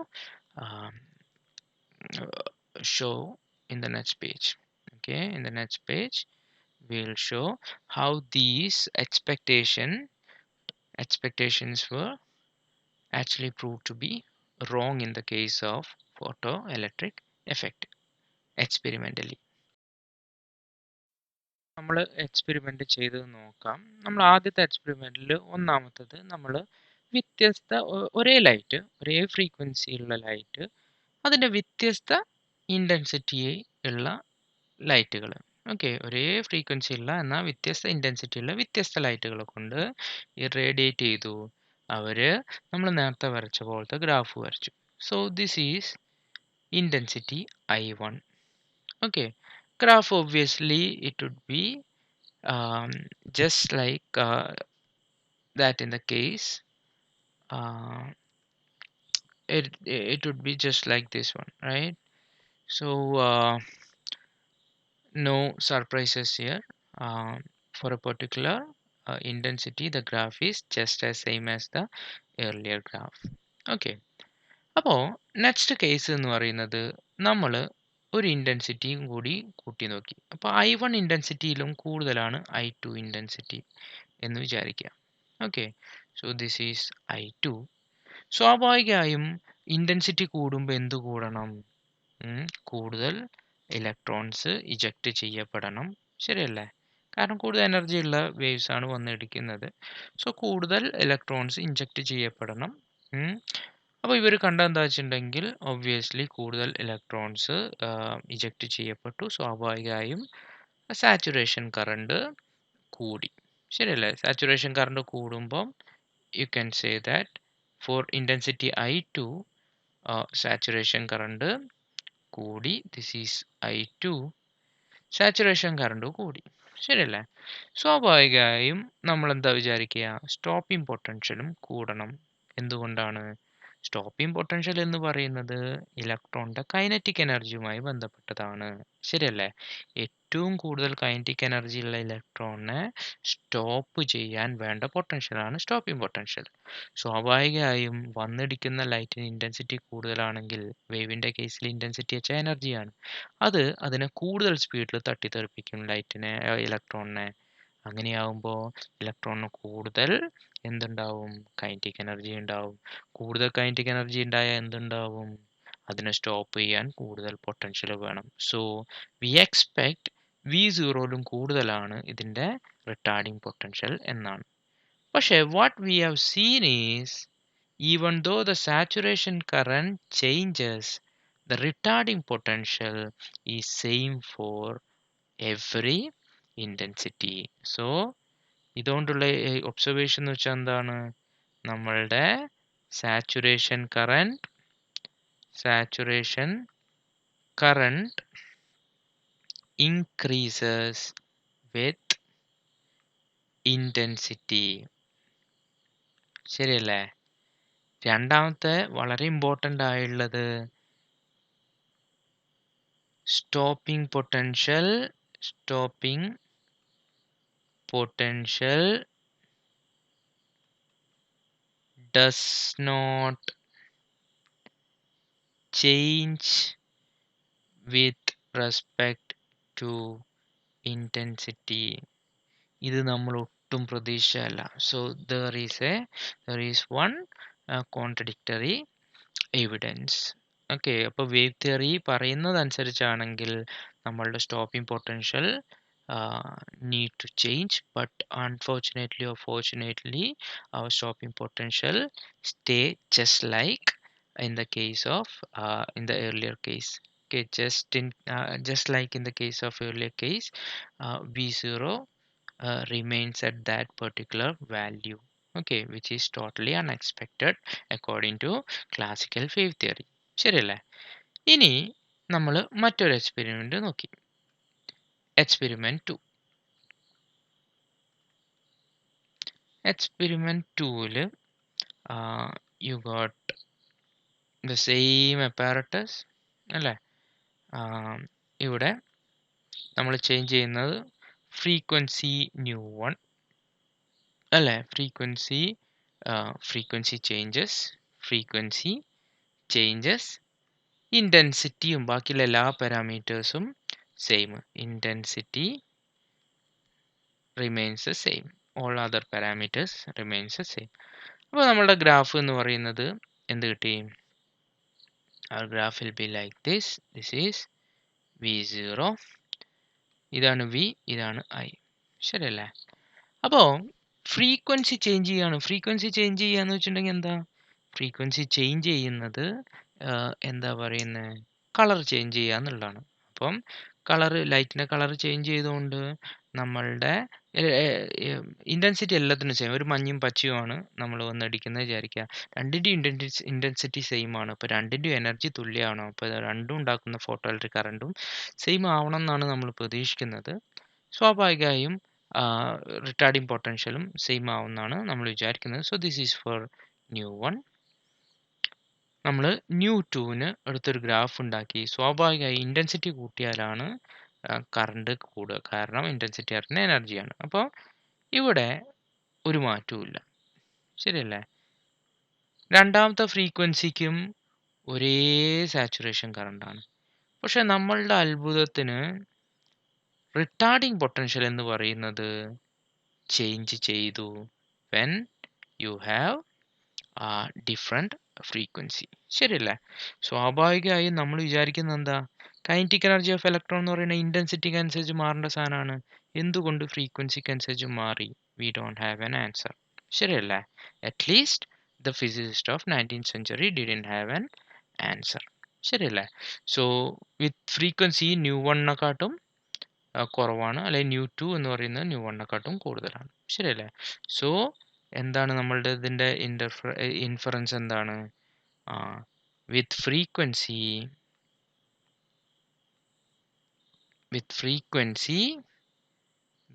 show in the next page. Okay, in the next page we'll show how these expectations were actually proved to be wrong in the case of photoelectric effect experimentally. നമ്മൾ experiment ചെയ്ത് നോക്കാം. നമ്മൾ ആദ്യത്തെ എക്സ്പെരിമെൻറ്റിൽ ഒന്നാമത്തത് നമ്മൾ വ്യത്യസ്ത ഒരേ light, ഒരേ ഫ്രീക്വൻസിയുള്ള ലൈറ്റ്, അതിൻ്റെ വ്യത്യസ്ത ഇൻറ്റൻസിറ്റി ഉള്ള ലൈറ്റുകൾ. ഓക്കെ, ഒരേ ഫ്രീക്വൻസി ഉള്ള എന്നാൽ വ്യത്യസ്ത ഇൻറ്റൻസിറ്റി ഉള്ള വ്യത്യസ്ത ലൈറ്റുകൾ കൊണ്ട് ഇറേഡിയേറ്റ് ചെയ്തു. അവർ നമ്മൾ നേരത്തെ വരച്ച പോലത്തെ ഗ്രാഫ് വരച്ചു. So this is intensity I1. Okay, graph obviously it would be just like that in the case it would be just like this one, right? So no surprises here. For a particular intensity, the graph is just as same as the earlier graph. Okay, അപ്പോൾ next case എന്ന് പറയുന്നത് നമ്മൾ ഒരു ഇൻറ്റൻസിറ്റിയും കൂടി കൂട്ടി നോക്കി. അപ്പോൾ I1 ഇൻറ്റൻസിറ്റിയിലും കൂടുതലാണ് I2 ഇൻറ്റൻസിറ്റി എന്ന് വിചാരിക്കുക. Okay, so this is I2. സ്വാഭാവികമായും ഇൻറ്റൻസിറ്റി കൂടുമ്പോൾ എന്ത് കൂടണം? കൂടുതൽ ഇലക്ട്രോൺസ് ഇജക്റ്റ് ചെയ്യപ്പെടണം. ശരിയല്ലേ? കാരണം കൂടുതൽ എനർജി ഉള്ള വേവ്സ് ആണ് വന്നിടിക്കുന്നത്. സോ കൂടുതൽ ഇലക്ട്രോൺസ് ഇൻജക്റ്റ് ചെയ്യപ്പെടണം. അപ്പോൾ ഇവർ കണ്ടെന്താ വെച്ചിട്ടുണ്ടെങ്കിൽ ഒബ്വിയസ്ലി കൂടുതൽ ഇലക്ട്രോൺസ് ഇജക്റ്റ് ചെയ്യപ്പെട്ടു. സ്വാഭാവികമായും സാച്ചുറേഷൻ കറണ്ട് കൂടി. ശരിയല്ലേ? സാച്ചുറേഷൻ കറണ്ട് കൂടുമ്പോൾ you can say that for intensity I2 saturation current കൂടി. This is I2, saturation current കൂടി. ശരിയല്ലേ? സ്വാഭാവികമായും നമ്മൾ എന്താ വിചാരിക്കുക? സ്റ്റോപ്പിംഗ് പൊട്ടൻഷ്യലും കൂടണം. എന്തുകൊണ്ടാണ്? സ്റ്റോപ്പിംഗ് പൊട്ടൻഷ്യൽ എന്ന് പറയുന്നത് ഇലക്ട്രോണിൻ്റെ കൈനറ്റിക് എനർജിയുമായി ബന്ധപ്പെട്ടതാണ്. ശരിയല്ലേ? ഏറ്റവും കൂടുതൽ കൈനറ്റിക് എനർജി ഉള്ള ഇലക്ട്രോണിനെ സ്റ്റോപ്പ് ചെയ്യാൻ വേണ്ട പൊട്ടൻഷ്യലാണ് സ്റ്റോപ്പിംഗ് പൊട്ടൻഷ്യൽ. സ്വാഭാവികമായും വന്നിടിക്കുന്ന ലൈറ്റിന് ഇൻറ്റൻസിറ്റി കൂടുതലാണെങ്കിൽ, വേവിൻ്റെ കേസിൽ ഇൻറ്റൻസിറ്റി വെച്ചാൽ എനർജിയാണ്, അത് അതിനെ കൂടുതൽ സ്പീഡിൽ തട്ടിത്തെറിപ്പിക്കും ലൈറ്റിനെ, ഇലക്ട്രോണിനെ. അങ്ങനെയാവുമ്പോൾ ഇലക്ട്രോണിന് കൂടുതൽ എന്തുണ്ടാവും? കൈനറ്റിക് എനർജി ഉണ്ടാവും. കൂടുതൽ കൈനറ്റിക് എനർജി ഉണ്ടായാൽ എന്തുണ്ടാവും? അതിനെ സ്റ്റോപ്പ് ചെയ്യാൻ കൂടുതൽ പൊട്ടൻഷ്യൽ വേണം. സോ വി എക്സ്പെക്ട് V0യിലും കൂടുതലാണ് ഇതിൻ്റെ റിട്ടാർഡിംഗ് പൊട്ടൻഷ്യൽ എന്നാണ്. പക്ഷേ what we have seen is even though the saturation current changes, the retarding potential is same for every intensity. So ഇതുകൊണ്ടുള്ള ഒബ്സർവേഷൻ എന്ന് വെച്ചാൽ എന്താണ്? നമ്മളുടെ saturation current increases with intensity. ശരിയല്ലേ? രണ്ടാമത്തെ വളരെ ഇമ്പോർട്ടൻ്റ് ആയുള്ളത് stopping potential does not change with respect to intensity. ഇത് നമ്മൾ ഒട്ടും പ്രതീക്ഷയല്ല. So there is one contradictory evidence. ഓക്കെ. അപ്പോൾ വേവ് തിയറി പറയുന്നതനുസരിച്ചാണെങ്കിൽ നമ്മളുടെ stopping potential need to change, but unfortunately or fortunately our stopping potential stay just like in the case of in the earlier case. Okay, just like in the case of earlier case, v0 remains at that particular value, okay, which is totally unexpected according to classical wave theory. ശരിയല്ലേ? ഇനി നമ്മൾ മറ്റൊരു experiment നോക്കി. Experiment 2. Experiment 2ല് you got the same apparatus അല്ലേ? ഇവിടെ നമ്മൾ change ചെയ്യുന്നത് ഫ്രീക്വൻസി ന്യൂ വൺ അല്ലേ? ഫ്രീക്വൻസി ചേഞ്ചസ് ഇൻറ്റൻസിറ്റിയും ബാക്കിയുള്ള എല്ലാ പാരാമീറ്റേഴ്സും same. Intensity remains the same. All other parameters remains the same. അപ്പോൾ നമ്മളുടെ ഗ്രാഫ് എന്ന് പറയുന്നത് എന്ത് കിട്ടി? Our graph will be like this. This is v0. ഇതാണ് v, ഇതാണ് i. ശരിയല്ലേ? അപ്പോൾ ഫ്രീക്വൻസി ചേഞ്ച് ചെയ്യാണ്. ഫ്രീക്വൻസി ചേഞ്ച് ചെയ്യാന്ന് വെച്ചിട്ടുണ്ടെങ്കിൽ എന്താ? ഫ്രീക്വൻസി ചേഞ്ച് ചെയ്യുന്നത് എന്താ പറയുന്നത്? കളർ ചേഞ്ച് ചെയ്യുക എന്നുള്ളതാണ്. അപ്പം ലൈറ്റിൻ്റെ കളർ ചേഞ്ച് ചെയ്തുകൊണ്ട് നമ്മളുടെ ഇൻറ്റൻസിറ്റി എല്ലാത്തിനും സെയിം. ഒരു മഞ്ഞയും പച്ചയുമാണ് നമ്മൾ വന്നടിക്കുന്നത് വിചാരിക്കുക. രണ്ടിൻ്റെയും ഇൻറ്റൻസിറ്റി സെയിം ആണ്. അപ്പോൾ രണ്ടിൻ്റെയും എനർജി തുല്യമാണ്. അപ്പോൾ രണ്ടും ഉണ്ടാക്കുന്ന ഫോട്ടോ ഇലക്ട്രിക് കറണ്ടും സെയിം ആവണം എന്നാണ് നമ്മൾ പ്രതീക്ഷിക്കുന്നത്. സ്വാഭാവികമായും റിട്ടാർഡിങ് പൊട്ടൻഷ്യലും സെയിം ആവുമെന്നാണ് നമ്മൾ വിചാരിക്കുന്നത്. So this is for nu one. നമ്മൾ ന്യൂ ടുവിന് അടുത്തൊരു ഗ്രാഫ് ഉണ്ടാക്കി. സ്വാഭാവികമായി ഇൻറ്റൻസിറ്റി കൂട്ടിയാലാണ് കറണ്ട് കൂടുക. കാരണം ഇൻറ്റൻസിറ്റി പറഞ്ഞ എനർജിയാണ്. അപ്പോൾ ഇവിടെ ഒരു മാറ്റവുമില്ല. ശരിയല്ലേ? രണ്ടാമത്തെ ഫ്രീക്വൻസിക്കും ഒരേ സാച്ചുറേഷൻ കറണ്ടാണ്. പക്ഷെ നമ്മളുടെ അത്ഭുതത്തിന് റിട്ടാർഡിങ് പൊട്ടൻഷ്യൽ എന്ന് പറയുന്നത് ചേഞ്ച് ചെയ്തു when you have different frequency. ശരിയല്ലേ? സ്വാഭാവികമായും നമ്മൾ വിചാരിക്കുന്നത് എന്താ? കൈനറ്റിക് എനർജി ഓഫ് ഇലക്ട്രോൺ എന്ന് പറയുന്ന ഇൻറ്റൻസിറ്റിക്ക് അനുസരിച്ച് മാറേണ്ട സാധനമാണ്. എന്തുകൊണ്ട് ഫ്രീക്വൻസിക്ക് അനുസരിച്ച് മാറി? We don't have an answer. ശരിയല്ലേ? At least the physicist of 19th century didn't have an answer. ശരിയല്ലേ? സോ വിത്ത് ഫ്രീക്വൻസി ന്യൂ വണ്ണെക്കാട്ടും കുറവാണ്, അല്ലെങ്കിൽ ന്യൂ ടു എന്ന് പറയുന്നത് ന്യൂ വണ്ണെക്കാട്ടും കൂടുതലാണ്. ശരിയല്ലേ? സോ എന്താണ് നമ്മളുടെ ഇതിൻ്റെ ഇൻഫറൻസ് എന്താണ്? With frequency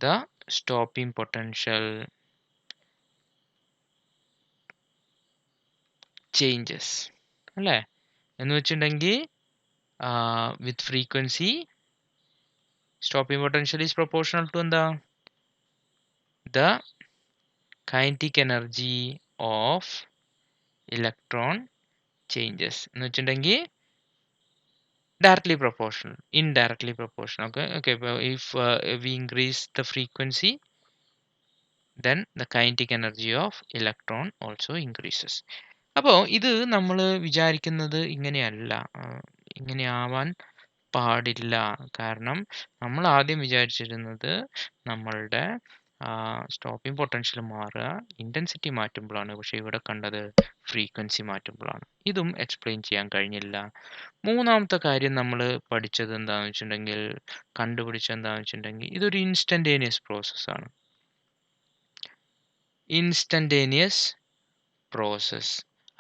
the stopping potential changes അല്ലേ? എന്ന് വെച്ചിട്ടുണ്ടെങ്കിൽ with frequency stopping potential is proportional to എന്താ? the kinetic energy of electron changes എന്ന് വെച്ചിട്ടുണ്ടെങ്കിൽ directly proportional, indirectly proportional. Okay, if we increase the frequency, then the kinetic energy of electron also increases. അപ്പോൾ ഇത് നമ്മൾ വിചാരിക്കുന്നത് ഇങ്ങനെയല്ല, ഇങ്ങനെയാവാൻ പാടില്ല. കാരണം നമ്മൾ ആദ്യം വിചാരിച്ചിരുന്നത് നമ്മളുടെ സ്റ്റോപ്പിംഗ് പൊട്ടൻഷ്യൽ മാറുക ഇൻറ്റൻസിറ്റി മാറ്റുമ്പോഴാണ്. പക്ഷേ ഇവിടെ കണ്ടത് ഫ്രീക്വൻസി മാറ്റുമ്പോഴാണ്. ഇതും എക്സ്പ്ലെയിൻ ചെയ്യാൻ കഴിഞ്ഞില്ല. മൂന്നാമത്തെ കാര്യം നമ്മൾ പഠിച്ചത് എന്താണെന്ന് വെച്ചിട്ടുണ്ടെങ്കിൽ, കണ്ടുപിടിച്ചെന്താണെന്ന് വെച്ചിട്ടുണ്ടെങ്കിൽ, ഇതൊരു ഇൻസ്റ്റൻറ്റേനിയസ് പ്രോസസ്സാണ്. ഇൻസ്റ്റൻറ്റേനിയസ് പ്രോസസ്സ്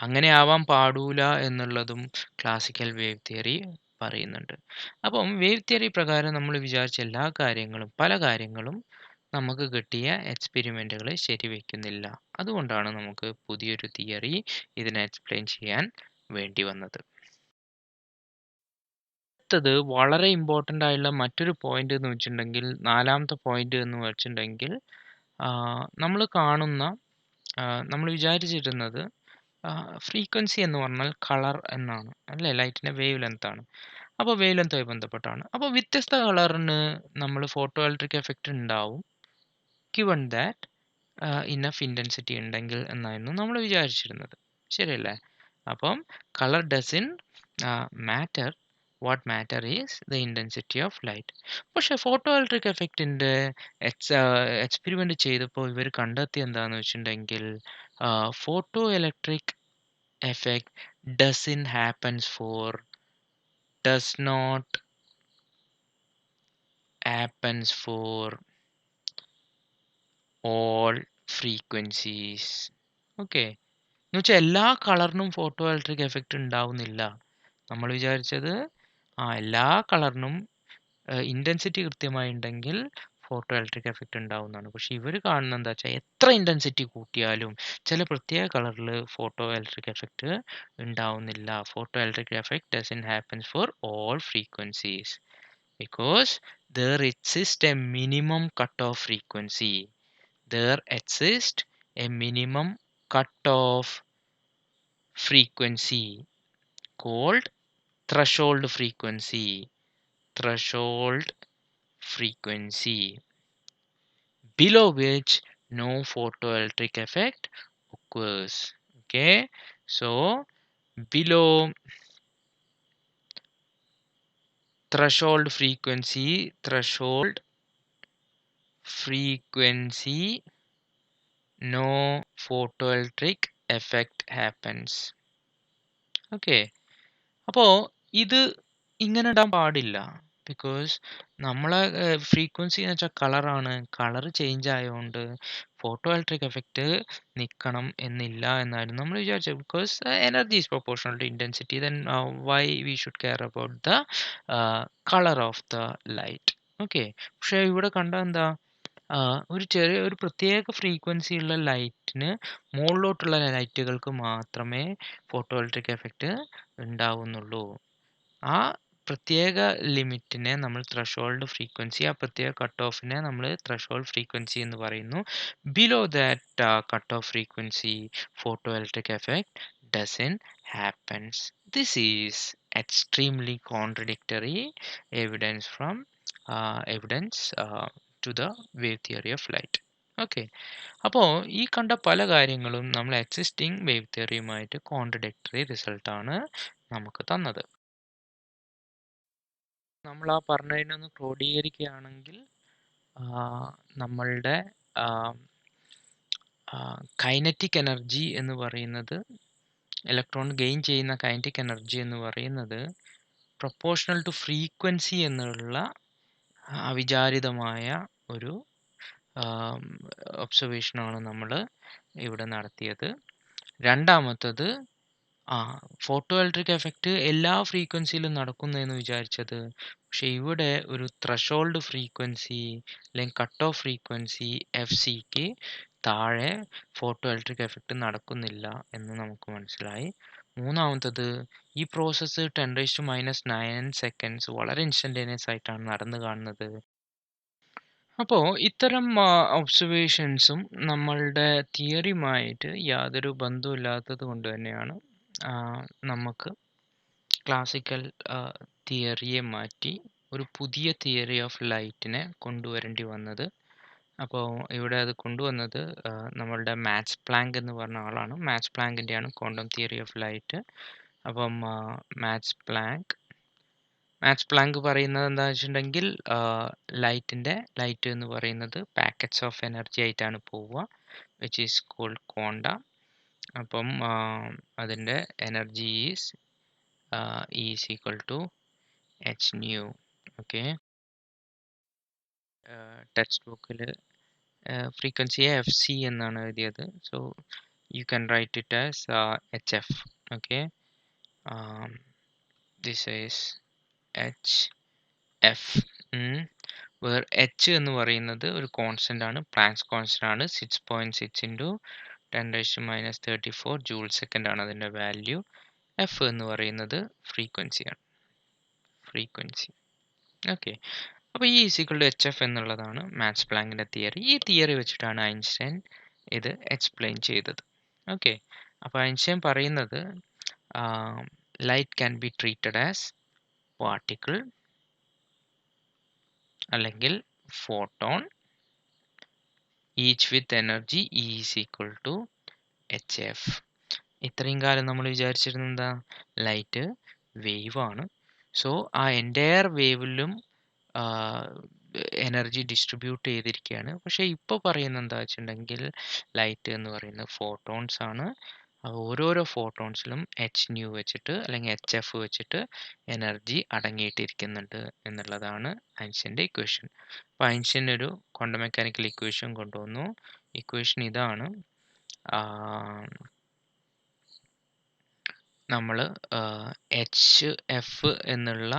അങ്ങനെ ആവാൻ പാടില്ല എന്നുള്ളതും ക്ലാസിക്കൽ വേവ് തിയറി പറയുന്നുണ്ട്. അപ്പം വേവ് തിയറി പ്രകാരം നമ്മൾ വിചാരിച്ച എല്ലാ കാര്യങ്ങളും, പല കാര്യങ്ങളും നമുക്ക് കിട്ടിയ എക്സ്പെരിമെൻറ്റുകൾ ശരിവെക്കുന്നില്ല. അതുകൊണ്ടാണ് നമുക്ക് പുതിയൊരു തിയറി ഇതിനെ എക്സ്പ്ലെയിൻ ചെയ്യാൻ വേണ്ടി വന്നത്. അടുത്തത് വളരെ ഇമ്പോർട്ടൻ്റ് ആയുള്ള മറ്റൊരു പോയിന്റ് എന്ന് വെച്ചിട്ടുണ്ടെങ്കിൽ, നാലാമത്തെ പോയിന്റ് എന്ന് വെച്ചിട്ടുണ്ടെങ്കിൽ, നമ്മൾ കാണുന്ന നമ്മൾ വിചാരിച്ചിരുന്നത് ഫ്രീക്വൻസി എന്ന് പറഞ്ഞാൽ കളർ എന്നാണ് അല്ലേ? ലൈറ്റിൻ്റെ വേവ് ലെങ്ത്താണ്. അപ്പോൾ വേവ് ലെങ്ത്തുമായി ബന്ധപ്പെട്ടാണ്. അപ്പോൾ വ്യത്യസ്ത കളറിന് നമ്മൾ ഫോട്ടോ ഇലക്ട്രിക് എഫക്റ്റ് ഉണ്ടാവും given that ഇനഫ് ഇൻറ്റൻസിറ്റി ഉണ്ടെങ്കിൽ എന്നായിരുന്നു നമ്മൾ വിചാരിച്ചിരുന്നത്. ശരിയല്ലേ? അപ്പം colour doesn't matter. What matter is the intensity of light. പക്ഷെ ഫോട്ടോ ഇലക്ട്രിക് എഫക്റ്റിന്റെ എക്സ്പെരിമെന്റ് ചെയ്തപ്പോൾ ഇവർ കണ്ടെത്തി എന്താന്ന് വെച്ചിട്ടുണ്ടെങ്കിൽ photo electric effect does not happens for all frequencies. ഓക്കെ, എന്ന് വെച്ചാൽ എല്ലാ കളറിനും ഫോട്ടോ ഇലക്ട്രിക് എഫക്റ്റ് ഉണ്ടാവുന്നില്ല. നമ്മൾ വിചാരിച്ചത് എല്ലാ കളറിനും ഇന്റൻസിറ്റി കൃത്യമായി ഉണ്ടെങ്കിൽ ഫോട്ടോ ഇലക്ട്രിക് എഫക്റ്റ് ഉണ്ടാവുന്നതാണ്. പക്ഷെ ഇവർ കാണുന്നത് എന്താ വെച്ചാൽ എത്ര ഇന്റൻസിറ്റി കൂട്ടിയാലും ചില പ്രത്യേക കളറിൽ ഫോട്ടോ ഇലക്ട്രിക് എഫക്റ്റ് ഉണ്ടാവുന്നില്ല. Photo electric effect doesn't happen for all frequencies because there exists a minimum cutoff frequency. There exists a minimum cutoff frequency called threshold frequency. Threshold frequency below which no photoelectric effect occurs. Okay, so below threshold frequency no photoelectric effect happens. Okay, അപ്പോൾ ഇത് ഇങ്ങനെ ഇടാൻ പാടില്ല. Because നമ്മളെ frequency എന്ന് വെച്ചാൽ കളറാണ്. Colour change ആയതുകൊണ്ട് ഫോട്ടോ ഇലക്ട്രിക് എഫക്റ്റ് നിൽക്കണം എന്നില്ല എന്നായിരുന്നു നമ്മൾ വിചാരിച്ചത്. Because energy is proportional to intensity. Then why we should care about the colour of the light. Okay, പക്ഷേ ഇവിടെ കണ്ട എന്താ, ഒരു പ്രത്യേക ഫ്രീക്വൻസി ഉള്ള ലൈറ്റിന് മുകളിലോട്ടുള്ള ലൈറ്റുകൾക്ക് മാത്രമേ ഫോട്ടോ ഇലക്ട്രിക് എഫക്റ്റ് ഉണ്ടാവുന്നുള്ളൂ. ആ പ്രത്യേക ലിമിറ്റിനെ നമ്മൾ ത്രെഷോൾഡ് ഫ്രീക്വൻസി, ആ പ്രത്യേക കട്ട് ഓഫിനെ നമ്മൾ ത്രെഷോൾഡ് ഫ്രീക്വൻസി എന്ന് പറയുന്നു. Below that cut off frequency photo electric effect doesn't happens. This is extremely contradictory evidence from evidence to the wave theory of light. Okay, അപ്പോൾ ഈ കണ്ട പല കാര്യങ്ങളും നമ്മൾ എക്സിസ്റ്റിംഗ് വേവ് തിയറിയുമായിട്ട് കോൺട്രഡിക്ടറി റിസൾട്ടാണ് നമുക്ക് തന്നത്. നമ്മൾ ആ പറഞ്ഞതിനൊന്ന് ക്രോഡീകരിക്കുകയാണെങ്കിൽ നമ്മളുടെ കൈനറ്റിക് എനർജി എന്ന് പറയുന്നത്, ഇലക്ട്രോൺ ഗെയിൻ ചെയ്യുന്ന കൈനറ്റിക് എനർജി എന്ന് പറയുന്നത് പ്രൊപ്പോർഷണൽ ടു ഫ്രീക്വൻസി എന്നുള്ള അവിചാരിതമായ ഒരു ഒബ്സർവേഷനാണ് നമ്മൾ ഇവിടെ നടത്തിയത്. രണ്ടാമത്തത് ഫോട്ടോ ഇലക്ട്രിക് എഫക്റ്റ് എല്ലാ ഫ്രീക്വൻസിയിലും നടക്കുന്നതെന്ന് വിചാരിച്ചത്. പക്ഷെ ഇവിടെ ഒരു ത്രെഷോൾഡ് ഫ്രീക്വൻസി അല്ലെങ്കിൽ കട്ട് ഓഫ് ഫ്രീക്വൻസി FCക്ക് താഴെ ഫോട്ടോ ഇലക്ട്രിക് എഫക്റ്റ് നടക്കുന്നില്ല എന്ന് നമുക്ക് മനസ്സിലായി. മൂന്നാമത്തത്, ഈ പ്രോസസ്സ് 10⁻⁹ സെക്കൻഡ്സ് വളരെ ഇൻസ്റ്റന്റേനിയസ് ആയിട്ടാണ് നടന്നു കാണുന്നത്. അപ്പോൾ ഇത്തരം ഒബ്സർവേഷൻസും നമ്മളുടെ തിയറിയുമായിട്ട് യാതൊരു ബന്ധവുമില്ലാത്തത് കൊണ്ട് തന്നെയാണ് നമുക്ക് ക്ലാസിക്കൽ തിയറിയെ മാറ്റി ഒരു പുതിയ തിയറി ഓഫ് ലൈറ്റിനെ കൊണ്ടുവരേണ്ടി വന്നത്. അപ്പോൾ ഇവിടെ അത് കൊണ്ടുവന്നത് നമ്മളുടെ മാക്സ് പ്ലാങ്ക് എന്ന് പറഞ്ഞ ആളാണ്. മാക്സ് പ്ലാങ്കിൻ്റെയാണ് ക്വാണ്ടം തിയറി ഓഫ് ലൈറ്റ്. അപ്പം മാക്സ് പ്ലാങ്ക് പറയുന്നത് എന്താണെന്ന് വെച്ചിട്ടുണ്ടെങ്കിൽ ലൈറ്റ് എന്ന് പറയുന്നത് പാക്കറ്റ്സ് ഓഫ് എനർജി ആയിട്ടാണ് പോവുക, വിച്ച് ഈസ് കോൾഡ് ക്വാണ്ട. അപ്പം അതിൻ്റെ energy is equal to h nu. Okay, text ബുക്കിൽ ഫ്രീക്വൻസിയെ FC എന്നാണ് എഴുതിയത്. So you can write it as HF. Okay, this is HF, where H എന്ന് പറയുന്നത് ഒരു കോൺസ്റ്റന്റ് ആണ്, പ്ലാങ്ക്സ് കോൺസ്റ്റന്റ് ആണ്. 6.6 × 10⁻34 ജൂൾ സെക്കൻഡ് ആണ് അതിൻ്റെ വാല്യൂ. F എന്ന് പറയുന്നത് ഫ്രീക്വൻസിയാണ്. ഓക്കെ, അപ്പോൾ ഈ ഈക്വൽ ടു HF എന്നുള്ളതാണ് മാക്സ് പ്ലാങ്കിൻ്റെ തിയറി. ഈ തിയറി വെച്ചിട്ടാണ് ഐൻസ്റ്റൈൻ ഇത് എക്സ്പ്ലെയിൻ ചെയ്തത്. ഓക്കെ, അപ്പോൾ ഐൻസ്റ്റൈൻ പറയുന്നത് light can be treated as particle അല്ലെങ്കിൽ photon, each with energy is equal to HF. ഇത്രയും കാലം നമ്മൾ വിചാരിച്ചിരുന്നത് എന്താ, ലൈറ്റ് വേവ് ആണ്. സോ ആ എൻ്റയർ വേവിലും എനർജി ഡിസ്ട്രിബ്യൂട്ട് ചെയ്തിരിക്കുകയാണ്. പക്ഷേ ഇപ്പോൾ പറയുന്നത് എന്താ വെച്ചിട്ടുണ്ടെങ്കിൽ ലൈറ്റ് എന്ന് പറയുന്നത് ഫോട്ടോൺസ് ആണ്. ഓരോരോ ഫോട്ടോൺസിലും എച്ച് ന്യൂ വെച്ചിട്ട് അല്ലെങ്കിൽ എച്ച് എഫ് വെച്ചിട്ട് എനർജി അടങ്ങിയിട്ടിരിക്കുന്നുണ്ട് എന്നുള്ളതാണ് ഐൻസ്റ്റൈൻ്റെ ഇക്വേഷൻ. അപ്പോൾ ഐൻസ്റ്റൈൻ ഒരു ക്വാണ്ടം മെക്കാനിക്കൽ ഇക്വേഷൻ കൊണ്ടുവന്നു. ഇക്വേഷൻ ഇതാണ്. നമ്മൾ എച്ച് എഫ് എന്നുള്ള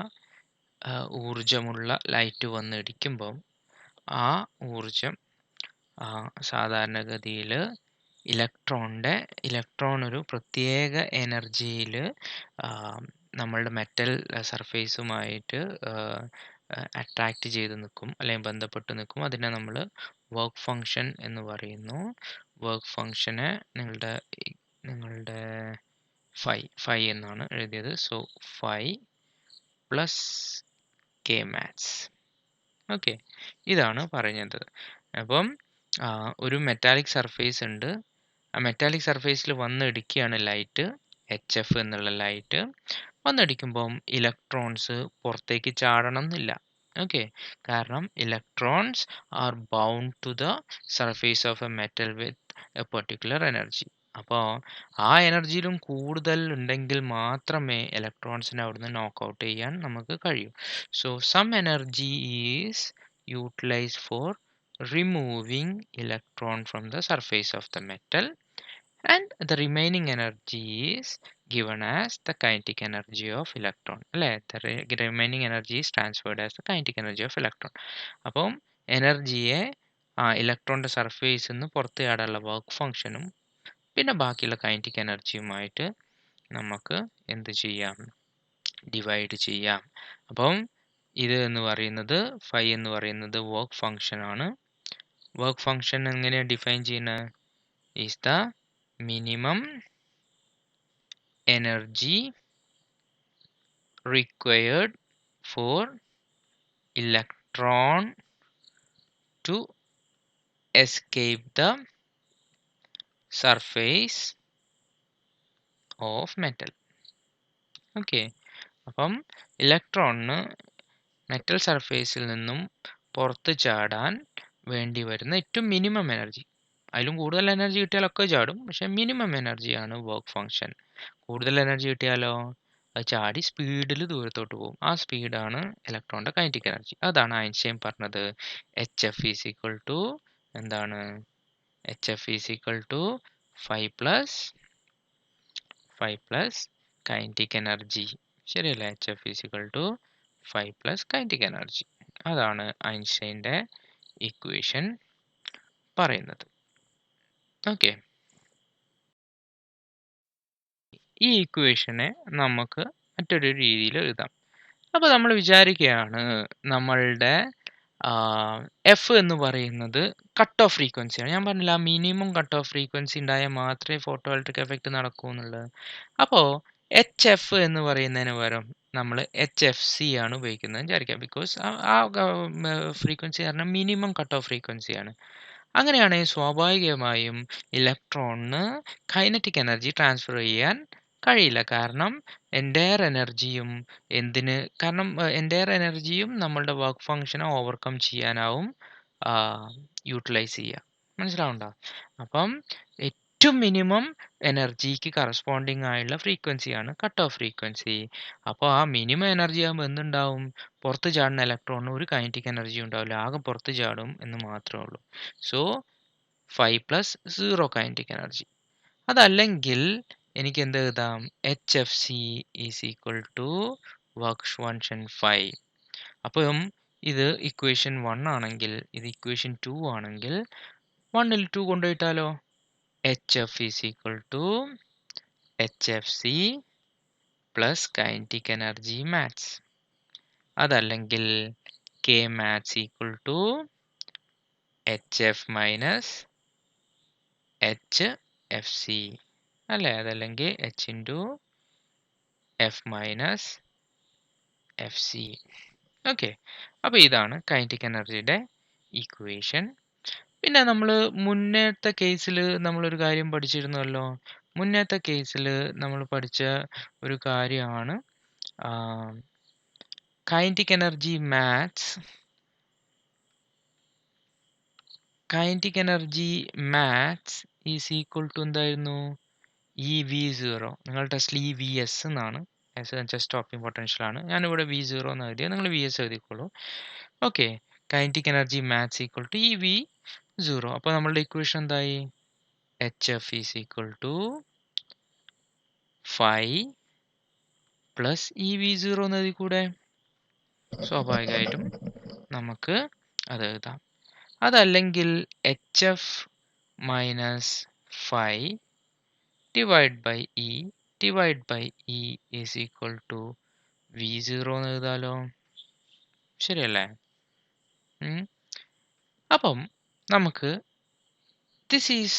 ഊർജമുള്ള ലൈറ്റ് വന്നിടിക്കുമ്പം ആ ഊർജം സാധാരണഗതിയിൽ ഇലക്ട്രോൺ ഒരു പ്രത്യേക എനർജിയിൽ നമ്മളുടെ മെറ്റൽ സർഫേസുമായിട്ട് അട്രാക്റ്റ് ചെയ്ത് നിൽക്കും അല്ലെങ്കിൽ ബന്ധപ്പെട്ട് നിൽക്കും. അതിനെ നമ്മൾ വർക്ക് ഫങ്ഷൻ എന്ന് പറയുന്നു. വർക്ക് ഫങ്ഷനെ നിങ്ങളുടെ ഫൈ എന്നാണ് എഴുതിയത്. So phi plus K maths. Okay, ഇതാണ് പറഞ്ഞത്. അപ്പം ഒരു മെറ്റാലിക് സർഫേസ് ഉണ്ട്. ആ മെറ്റാലിക് സർഫേസിൽ വന്നിടിക്കുകയാണ് ലൈറ്റ്, എച്ച് എഫ് എന്നുള്ള ലൈറ്റ്. വന്നിടിക്കുമ്പം ഇലക്ട്രോൺസ് പുറത്തേക്ക് ചാടണം എന്നില്ല. ഓക്കെ, കാരണം electrons are bound to the surface of a metal with a particular energy. അപ്പോൾ ആ എനർജിയിലും കൂടുതൽ ഉണ്ടെങ്കിൽ മാത്രമേ ഇലക്ട്രോൺസിനെ അവിടുന്ന് നോക്ക് ഔട്ട് ചെയ്യാൻ നമുക്ക് കഴിയൂ. So some energy is utilized for removing electron from the surface of the metal, and the remaining energy is given as the kinetic energy of electron. അല്ലേ, the remaining energy is transferred as the kinetic energy of electron. അപ്പം എനർജിയെ ഇലക്ട്രോണിൻ്റെ സർഫേസിൽ നിന്ന് പുറത്ത് ചാടാനുള്ള work ഫങ്ഷനും പിന്നെ ബാക്കിയുള്ള kinetic എനർജിയുമായിട്ട് നമുക്ക് എന്ത് ചെയ്യാം, ഡിവൈഡ് ചെയ്യാം. അപ്പം ഇത് എന്ന് പറയുന്നത് ഫൈ എന്ന് പറയുന്നത് വർക്ക് ഫങ്ഷൻ ആണ്. വർക്ക് ഫങ്ഷൻ എങ്ങനെയാണ് ഡിഫൈൻ ചെയ്യുന്നത്? Is the minimum energy required for electron to escape the surface of metal. Okay, അപ്പം ഇലക്ട്രോണിന് മെറ്റൽ സർഫേസിൽ നിന്നും പുറത്ത് ചാടാൻ വേണ്ടി വരുന്ന ഏറ്റവും മിനിമം എനർജി, അതിലും കൂടുതൽ എനർജി കിട്ടിയാലൊക്കെ ചാടും, പക്ഷെ മിനിമം എനർജിയാണ് വർക്ക് ഫങ്ഷൻ. കൂടുതൽ എനർജി കിട്ടിയാലോ അത് ചാടി സ്പീഡിൽ ദൂരത്തോട്ട് പോകും. ആ സ്പീഡാണ് ഇലക്ട്രോണിൻ്റെ കൈനറ്റിക് എനർജി. അതാണ് ഐൻസ്റ്റൈൻ പറഞ്ഞത് H F is equal to എന്താണ്, H F is equal to five plus kinetic energy. ശരിയല്ലേ? H F is equal to 5 plus kinetic energy. അതാണ് ഐൻസ്റ്റൈൻ്റെ ഇക്വേഷൻ പറയുന്നത്. ഓക്കെ, ഈ ഇക്വേഷനെ നമുക്ക് മറ്റൊരു രീതിയിൽ എഴുതാം. അപ്പോൾ നമ്മൾ വിചാരിക്കുകയാണ് നമ്മളുടെ എഫ് എന്ന് പറയുന്നത് കട്ട് ഓഫ് ഫ്രീക്വൻസിയാണ്. ഞാൻ പറഞ്ഞില്ല, മിനിമം കട്ട് ഓഫ് ഫ്രീക്വൻസി ഉണ്ടായാൽ മാത്രമേ ഫോട്ടോ ഇലക്ട്രിക് എഫക്റ്റ് നടക്കൂ എന്നുള്ളത്. അപ്പോൾ എച്ച് എഫ് എന്ന് പറയുന്നതിന് പകരം നമ്മൾ എച്ച് എഫ് സി ആണ് ഉപയോഗിക്കുന്നത് വിചാരിക്കാം. ബിക്കോസ് ആ ഫ്രീക്വൻസി പറഞ്ഞാൽ മിനിമം കട്ട് ഓഫ് ഫ്രീക്വൻസിയാണ്. അങ്ങനെയാണെങ്കിൽ സ്വാഭാവികമായും ഇലക്ട്രോണിന് കൈനറ്റിക് എനർജി ട്രാൻസ്ഫർ ചെയ്യാൻ കഴിയില്ല. കാരണം എൻ്റയർ എനർജിയും നമ്മളുടെ വർക്ക് ഫങ്ഷനെ ഓവർകം ചെയ്യാനാവും യൂട്ടിലൈസ് ചെയ്യുക. മനസ്സിലാവുണ്ടോ? അപ്പം ഏറ്റവും മിനിമം എനർജിക്ക് കറസ്പോണ്ടിങ് ആയുള്ള ഫ്രീക്വൻസിയാണ് കട്ട് ഓഫ് ഫ്രീക്വൻസി. അപ്പോൾ ആ മിനിമം എനർജി ആകുമ്പോൾ എന്തുണ്ടാവും? പുറത്ത് ചാടുന്ന ഇലക്ട്രോണിന് ഒരു കൈനറ്റിക് എനർജി ഉണ്ടാവില്ല, ആകെ പുറത്ത് ചാടും എന്ന് മാത്രമേ ഉള്ളൂ. So 5 plus 0 kinetic energy. അതല്ലെങ്കിൽ എനിക്ക് എന്ത് എഴുതാം? H F C is equal to work function 5. അപ്പം ഇത് ഇക്വേഷൻ 1 ആണെങ്കിൽ ഇത് ഇക്വേഷൻ 2 ആണെങ്കിൽ 1ൽ 2 കൊണ്ടുപോയിട്ടാലോ? H F is equal to H F C plus kinetic energy max. അതല്ലെങ്കിൽ K max equal to H F minus H F C അല്ലേ? അതല്ലെങ്കിൽ H into F minus F C. Okay, അപ്പോൾ ഇതാണ് കൈനറ്റിക് എനർജിയുടെ equation. പിന്നെ നമ്മൾ മുന്നത്തെ കേസിൽ നമ്മളൊരു കാര്യം പഠിച്ചിരുന്നല്ലോ. മുന്നത്തെ കേസിൽ നമ്മൾ പഠിച്ച ഒരു കാര്യമാണ് kinetic energy max is equal to എന്തായിരുന്നു? V0. നിങ്ങൾ ടെസ്റ്റിൽ VS എന്നാണ് സ്റ്റോപ്പിംഗ് പൊട്ടൻഷ്യൽ ആണ്. ഞാനിവിടെ V0 എന്ന് എഴുതിയാൽ നിങ്ങൾ VS എഴുതിക്കോളൂ. Okay, kinetic energy max equal to V0. അപ്പോൾ നമ്മളുടെ ഇക്വേഷൻ എന്തായി? HF is equal to 5 plus V0 എന്ന് എഴുതി കൂടെ? സ്വാഭാവികമായിട്ടും നമുക്ക് അത് എഴുതാം. അതല്ലെങ്കിൽ HF minus 5 divide by E is equal to V0 എന്ന് എഴുതാലോ. ശരിയല്ലേ? അപ്പം നമുക്ക് this is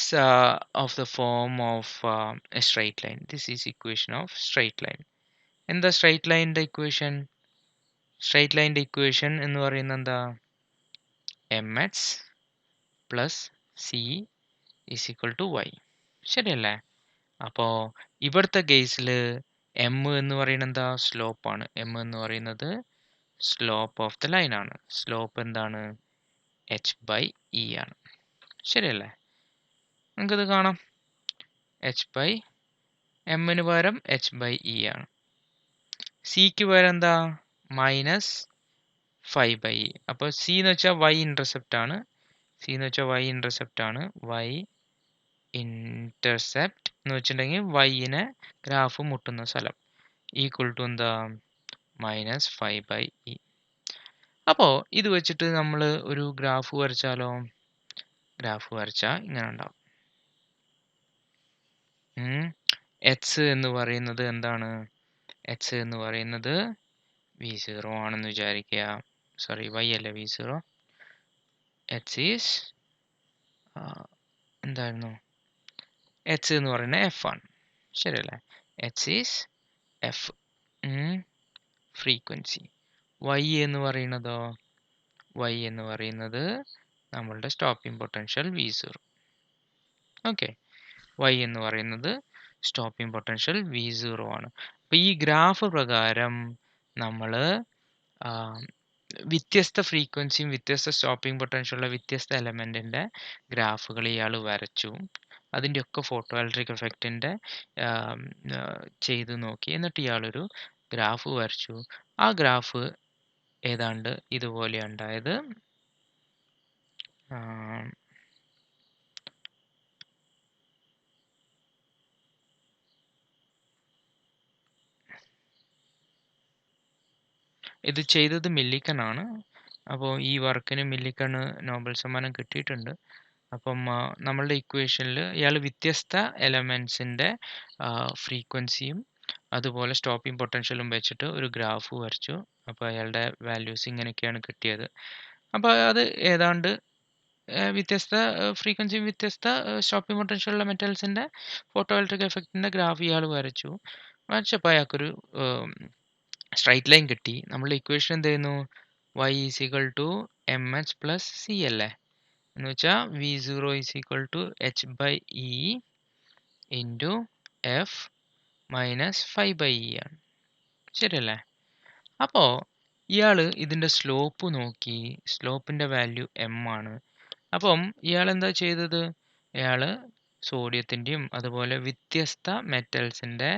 of the form of a straight line. This is equation of straight line. എന്താ straight line equation? Straight line equation എന്ന് പറയുന്നത് എന്താ? mx plus c is equal to y. ശരിയല്ലേ? അപ്പോൾ ഇവിടുത്തെ കേസിൽ m എന്ന് പറയുന്നത് എന്താ? സ്ലോപ്പ് ആണ്. m എന്ന് പറയുന്നത് സ്ലോപ്പ് ഓഫ് ദ ലൈൻ ആണ്. സ്ലോപ്പ് എന്താണ്? h/e ആണ്. ശരിയല്ലേ? നിങ്ങൾക്കിത് കാണാം. m-ന് പകരം h/e ആണ്. സിക്ക് പകരം എന്താ? Minus 5/e. അപ്പോൾ c എന്ന് വെച്ചാൽ y ഇന്റർസെപ്റ്റ് ആണ്. y ഇന്റർസെപ്റ്റ് എന്ന് വെച്ചിട്ടുണ്ടെങ്കിൽ y-നെ ഗ്രാഫ് മുട്ടുന്ന സ്ഥലം ഈക്വൽ ടു എന്താ? Minus 5/e. അപ്പോൾ ഇത് വെച്ചിട്ട് നമ്മൾ ഒരു ഗ്രാഫ് വരച്ചാലോ? ഗ്രാഫ് വരച്ചാൽ ഇങ്ങനെ ഉണ്ടാവും. h എന്ന് പറയുന്നത് എന്താണ്? h എന്ന് പറയുന്നത് V0 ആണെന്ന് വിചാരിക്കുക. സോറി, y അല്ല V0. h ഈസ് എന്തായിരുന്നു? h എന്ന് പറയുന്നത് f ആണ്. ശരിയല്ലേ? h is f frequency. y എന്ന് പറയുന്നതോ? y എന്ന് പറയുന്നത് നമ്മളുടെ stopping potential V0. Okay, y എന്ന് പറയുന്നത് സ്റ്റോപ്പിംഗ് പൊട്ടൻഷ്യൽ V0 ആണ്. അപ്പോൾ ഈ ഗ്രാഫ് പ്രകാരം നമ്മൾ വ്യത്യസ്ത ഫ്രീക്വൻസിയും വ്യത്യസ്ത സ്റ്റോപ്പിംഗ് പൊട്ടൻഷ്യലുള്ള വ്യത്യസ്ത എലമെൻറ്റിൻ്റെ ഗ്രാഫുകൾ ഇയാൾ വരച്ചു. അതിൻ്റെയൊക്കെ ഫോട്ടോ ഇലക്ട്രിക് എഫക്റ്റിൻ്റെ ചെയ്ത് നോക്കി. എന്നിട്ട് ഇയാളൊരു ഗ്രാഫ് വരച്ചു. ആ ഗ്രാഫ് ഏതാണ്ട് ഇതുപോലെയാണ് ഉണ്ടായത്. ഇത് ചെയ്തത് മില്ലിക്കൺ ആണ്. അപ്പോൾ ഈ വർക്കിന് മില്ലിക്കണ് നോബൽ സമ്മാനം കിട്ടിയിട്ടുണ്ട്. അപ്പം നമ്മളുടെ ഇക്വേഷനിൽ ഇയാൾ വ്യത്യസ്ത എലമെൻസിൻ്റെ ഫ്രീക്വൻസിയും അതുപോലെ സ്റ്റോപ്പിംഗ് പൊട്ടൻഷ്യലും വെച്ചിട്ട് ഒരു ഗ്രാഫ് വരച്ചു. അപ്പോൾ അയാളുടെ വാല്യൂസ് ഇങ്ങനെയൊക്കെയാണ് കിട്ടിയത്. അപ്പോൾ അത് ഏതാണ്ട് വ്യത്യസ്ത ഫ്രീക്വൻസിയും വ്യത്യസ്ത സ്റ്റോപ്പിംഗ് പൊട്ടൻഷ്യലുള്ള മെറ്റൽസിൻ്റെ ഫോട്ടോ ഇലക്ട്രിക് എഫക്റ്റിൻ്റെ ഗ്രാഫ് ഇയാൾ വരച്ചപ്പോൾ അയാൾക്കൊരു സ്ട്രൈറ്റ് ലൈൻ കിട്ടി. നമ്മളുടെ ഇക്വേഷൻ എന്ത് ചെയ്യുന്നു? y is equal to mh plus c അല്ലേ? എന്ന് വെച്ചാൽ V0 is equal to h/e into f minus 5/e ആണ്. ശരിയല്ലേ? അപ്പോൾ ഇയാൾ ഇതിൻ്റെ സ്ലോപ്പ് നോക്കി. സ്ലോപ്പിൻ്റെ വാല്യൂ m ആണ്. അപ്പം ഇയാൾ എന്താ ചെയ്തത്? ഇയാൾ സോഡിയത്തിൻ്റെയും അതുപോലെ വ്യത്യസ്ത മെറ്റൽസിൻ്റെ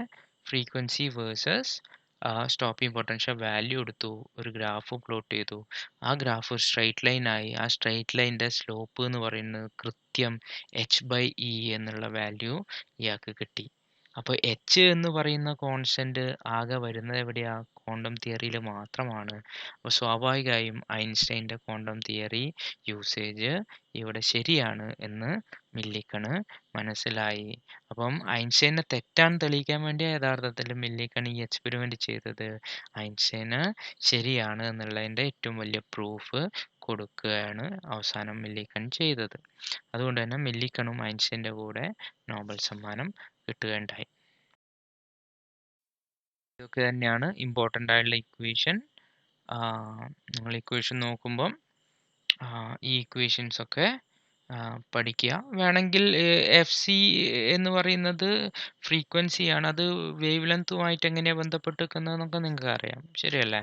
frequency versus stopping potential value എടുത്തു. ഒരു ഗ്രാഫ് പ്ലോട്ട് ചെയ്തു. ആ ഗ്രാഫ് സ്ട്രൈറ്റ് ലൈൻ ആയി. ആ സ്ട്രൈറ്റ് ലൈൻ്റെ സ്ലോപ്പ് എന്ന് പറയുന്നത് കൃത്യം h/e എന്നുള്ള വാല്യൂ ഇയാൾക്ക് കിട്ടി. അപ്പോൾ h എന്ന് പറയുന്ന കോൺസ്റ്റന്റ് ആകെ വരുന്നത് എവിടെയാ? ക്വാണ്ടം തിയറിയിൽ മാത്രമാണ്. അപ്പോൾ സ്വാഭാവികമായും ഐൻസ്റ്റൈൻ്റെ ക്വാണ്ടം തിയറി യൂസേജ് ഇവിടെ ശരിയാണ് എന്ന് മില്ലിക്കണ് മനസ്സിലായി. അപ്പം ഐൻസ്റ്റൈനെ തെറ്റാന്ന് തെളിയിക്കാൻ വേണ്ടി യഥാർത്ഥത്തിൽ മില്ലിക്കൺ ഈ എക്സ്പെരിമെൻ്റ് ചെയ്തത്. ഐൻസ്റ്റൈന് ശരിയാണ് എന്നുള്ളതിൻ്റെ ഏറ്റവും വലിയ പ്രൂഫ് കൊടുക്കുകയാണ് അവസാനം മില്ലിക്കൺ ചെയ്തത്. അതുകൊണ്ട് തന്നെ മില്ലിക്കണും ഐൻസ്റ്റൈൻ്റെ കൂടെ നോബൽ സമ്മാനം കിട്ടുകയുണ്ടായി. ഇതൊക്കെ തന്നെയാണ് ഇമ്പോർട്ടൻ്റ് ആയിട്ടുള്ള ഇക്വേഷൻ. നിങ്ങൾ ഇക്വേഷൻ നോക്കുമ്പം ഈ ഇക്വേഷൻസ് ഒക്കെ പഠിക്കുക. വേണമെങ്കിൽ എഫ്-സി എന്ന് പറയുന്നത് ഫ്രീക്വൻസിയാണ്. അത് വേവ് ലെങ്ത്തുമായിട്ട് എങ്ങനെയാണ് ബന്ധപ്പെട്ട് നിൽക്കുന്നതെന്നൊക്കെ നിങ്ങൾക്ക് അറിയാം. ശരിയല്ലേ?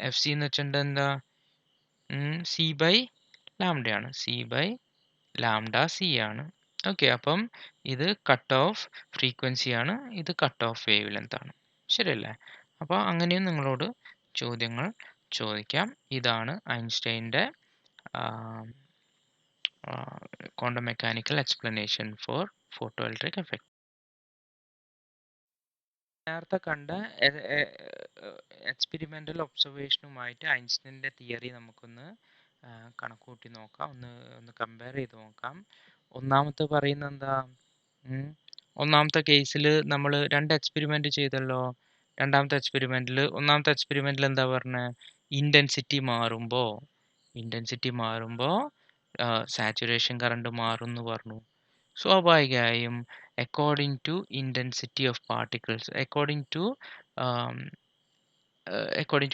എഫ്-സി എന്ന് വെച്ചിട്ടുണ്ടെങ്കിൽ എന്താ? സി ബൈ ലാംഡയാണ്. സി ബൈ ലാംഡ സി ആണ്. ഓക്കെ. അപ്പം ഇത് കട്ട് ഓഫ് ഫ്രീക്വൻസിയാണ്. ഇത് കട്ട് ഓഫ് വേവ് ലെങ്ത് ആണ്. ശരിയല്ലേ? അപ്പോൾ അങ്ങനെയും നിങ്ങളോട് ചോദ്യങ്ങൾ ചോദിക്കാം. ഇതാണ് ഐൻസ്റ്റൈൻ്റെ quantum mechanical explanation for photoelectric effect. നേരത്തെ കണ്ട എക്സ്പെരിമെൻ്റൽ ഒബ്സർവേഷനുമായിട്ട് ഐൻസ്റ്റൈൻ്റെ തിയറി നമുക്കൊന്ന് കണക്കൂട്ടി നോക്കാം. ഒന്ന് കമ്പയർ ചെയ്ത് നോക്കാം. ഒന്നാമത്തെ പറയുന്നത് എന്താ? ഒന്നാമത്തെ കേസിൽ നമ്മൾ 2 എക്സ്പെരിമെൻ്റ് ചെയ്തല്ലോ. ഒന്നാമത്തെ എക്സ്പെരിമെൻ്റിൽ എന്താ പറഞ്ഞത്? ഇൻറ്റൻസിറ്റി മാറുമ്പോൾ സാച്ചുറേഷൻ കറണ്ട് മാറും എന്ന് പറഞ്ഞു. സ്വാഭാവികമായും according to intensity of particles, according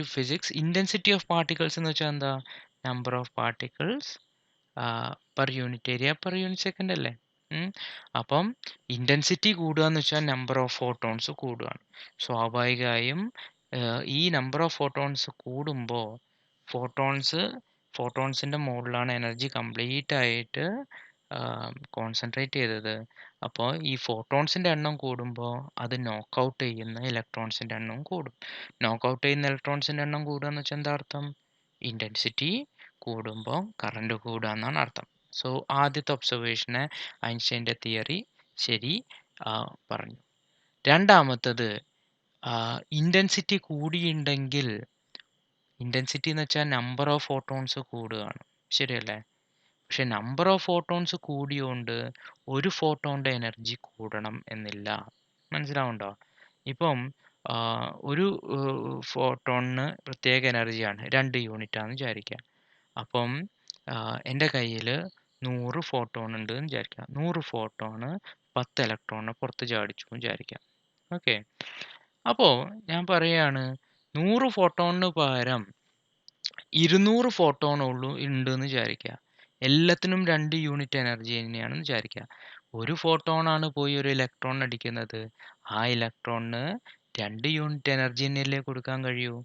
to physics, intensity of particles എന്ന് വെച്ചാൽ എന്താ? Number of particles per unit area per unit second അല്ലേ? അപ്പം ഇൻറ്റൻസിറ്റി കൂടുക എന്ന് വെച്ചാൽ നമ്പർ ഓഫ് ഫോട്ടോൺസ് കൂടുകയാണ്. സ്വാഭാവികമായും ഈ നമ്പർ ഓഫ് ഫോട്ടോൺസ് കൂടുമ്പോൾ ഫോട്ടോൺസിൻ്റെ മുകളിലാണ് എനർജി കംപ്ലീറ്റ് ആയിട്ട് കോൺസെൻട്രേറ്റ് ചെയ്തത്. അപ്പോൾ ഈ ഫോട്ടോൺസിൻ്റെ എണ്ണം കൂടുമ്പോൾ അത് നോക്കൗട്ട് ചെയ്യുന്ന ഇലക്ട്രോൺസിൻ്റെ എണ്ണം കൂടും. നോക്കൗട്ട് ചെയ്യുന്ന ഇലക്ട്രോൺസിൻ്റെ എണ്ണം കൂടുക എന്ന് വെച്ചാൽ എന്താ അർത്ഥം? ഇൻറ്റൻസിറ്റി കൂടുമ്പോൾ കറണ്ട് കൂടുക എന്നാണ് അർത്ഥം. സോ ആദ്യത്തെ ഒബ്സർവേഷന് ഐൻസ്റ്റൈൻ്റെ തിയറി ശരി പറഞ്ഞു. രണ്ടാമത്തത്, ഇൻറ്റൻസിറ്റി കൂടിയുണ്ടെങ്കിൽ, ഇൻറ്റൻസിറ്റി എന്ന് വെച്ചാൽ നമ്പർ ഓഫ് ഫോട്ടോൺസ് കൂടുകയാണ്. ശരിയല്ലേ? പക്ഷെ നമ്പർ ഓഫ് ഫോട്ടോൺസ് കൂടിയോണ്ട് ഒരു ഫോട്ടോണിൻ്റെ എനർജി കൂടണം എന്നില്ല. മനസ്സിലാവുണ്ടോ? ഇപ്പം ഒരു ഫോട്ടോണിന് പ്രത്യേക എനർജിയാണ്, 2 യൂണിറ്റാണെന്ന് വിചാരിക്കുക. അപ്പം എൻ്റെ കയ്യിൽ 100 ഫോട്ടോൺ ഉണ്ട് എന്ന് വിചാരിക്കുക. 100 ഫോട്ടോണ് 10 ഇലക്ട്രോണിനെ പുറത്ത് ചാടിച്ചു എന്ന് വിചാരിക്കാം. ഓക്കെ. അപ്പോൾ ഞാൻ പറയുകയാണ് 100 ഫോട്ടോണിന് പകരം 200 ഫോട്ടോൺ ഉണ്ട് എന്ന് വിചാരിക്കുക. എല്ലാത്തിനും 2 യൂണിറ്റ് എനർജി തന്നെയാണെന്ന് വിചാരിക്കുക. ഒരു ഫോട്ടോണാണ് പോയി ഒരു ഇലക്ട്രോൺ അടിക്കുന്നത്. ആ ഇലക്ട്രോണിന് 2 യൂണിറ്റ് എനർജി തന്നെയല്ലേ കൊടുക്കാൻ കഴിയൂ.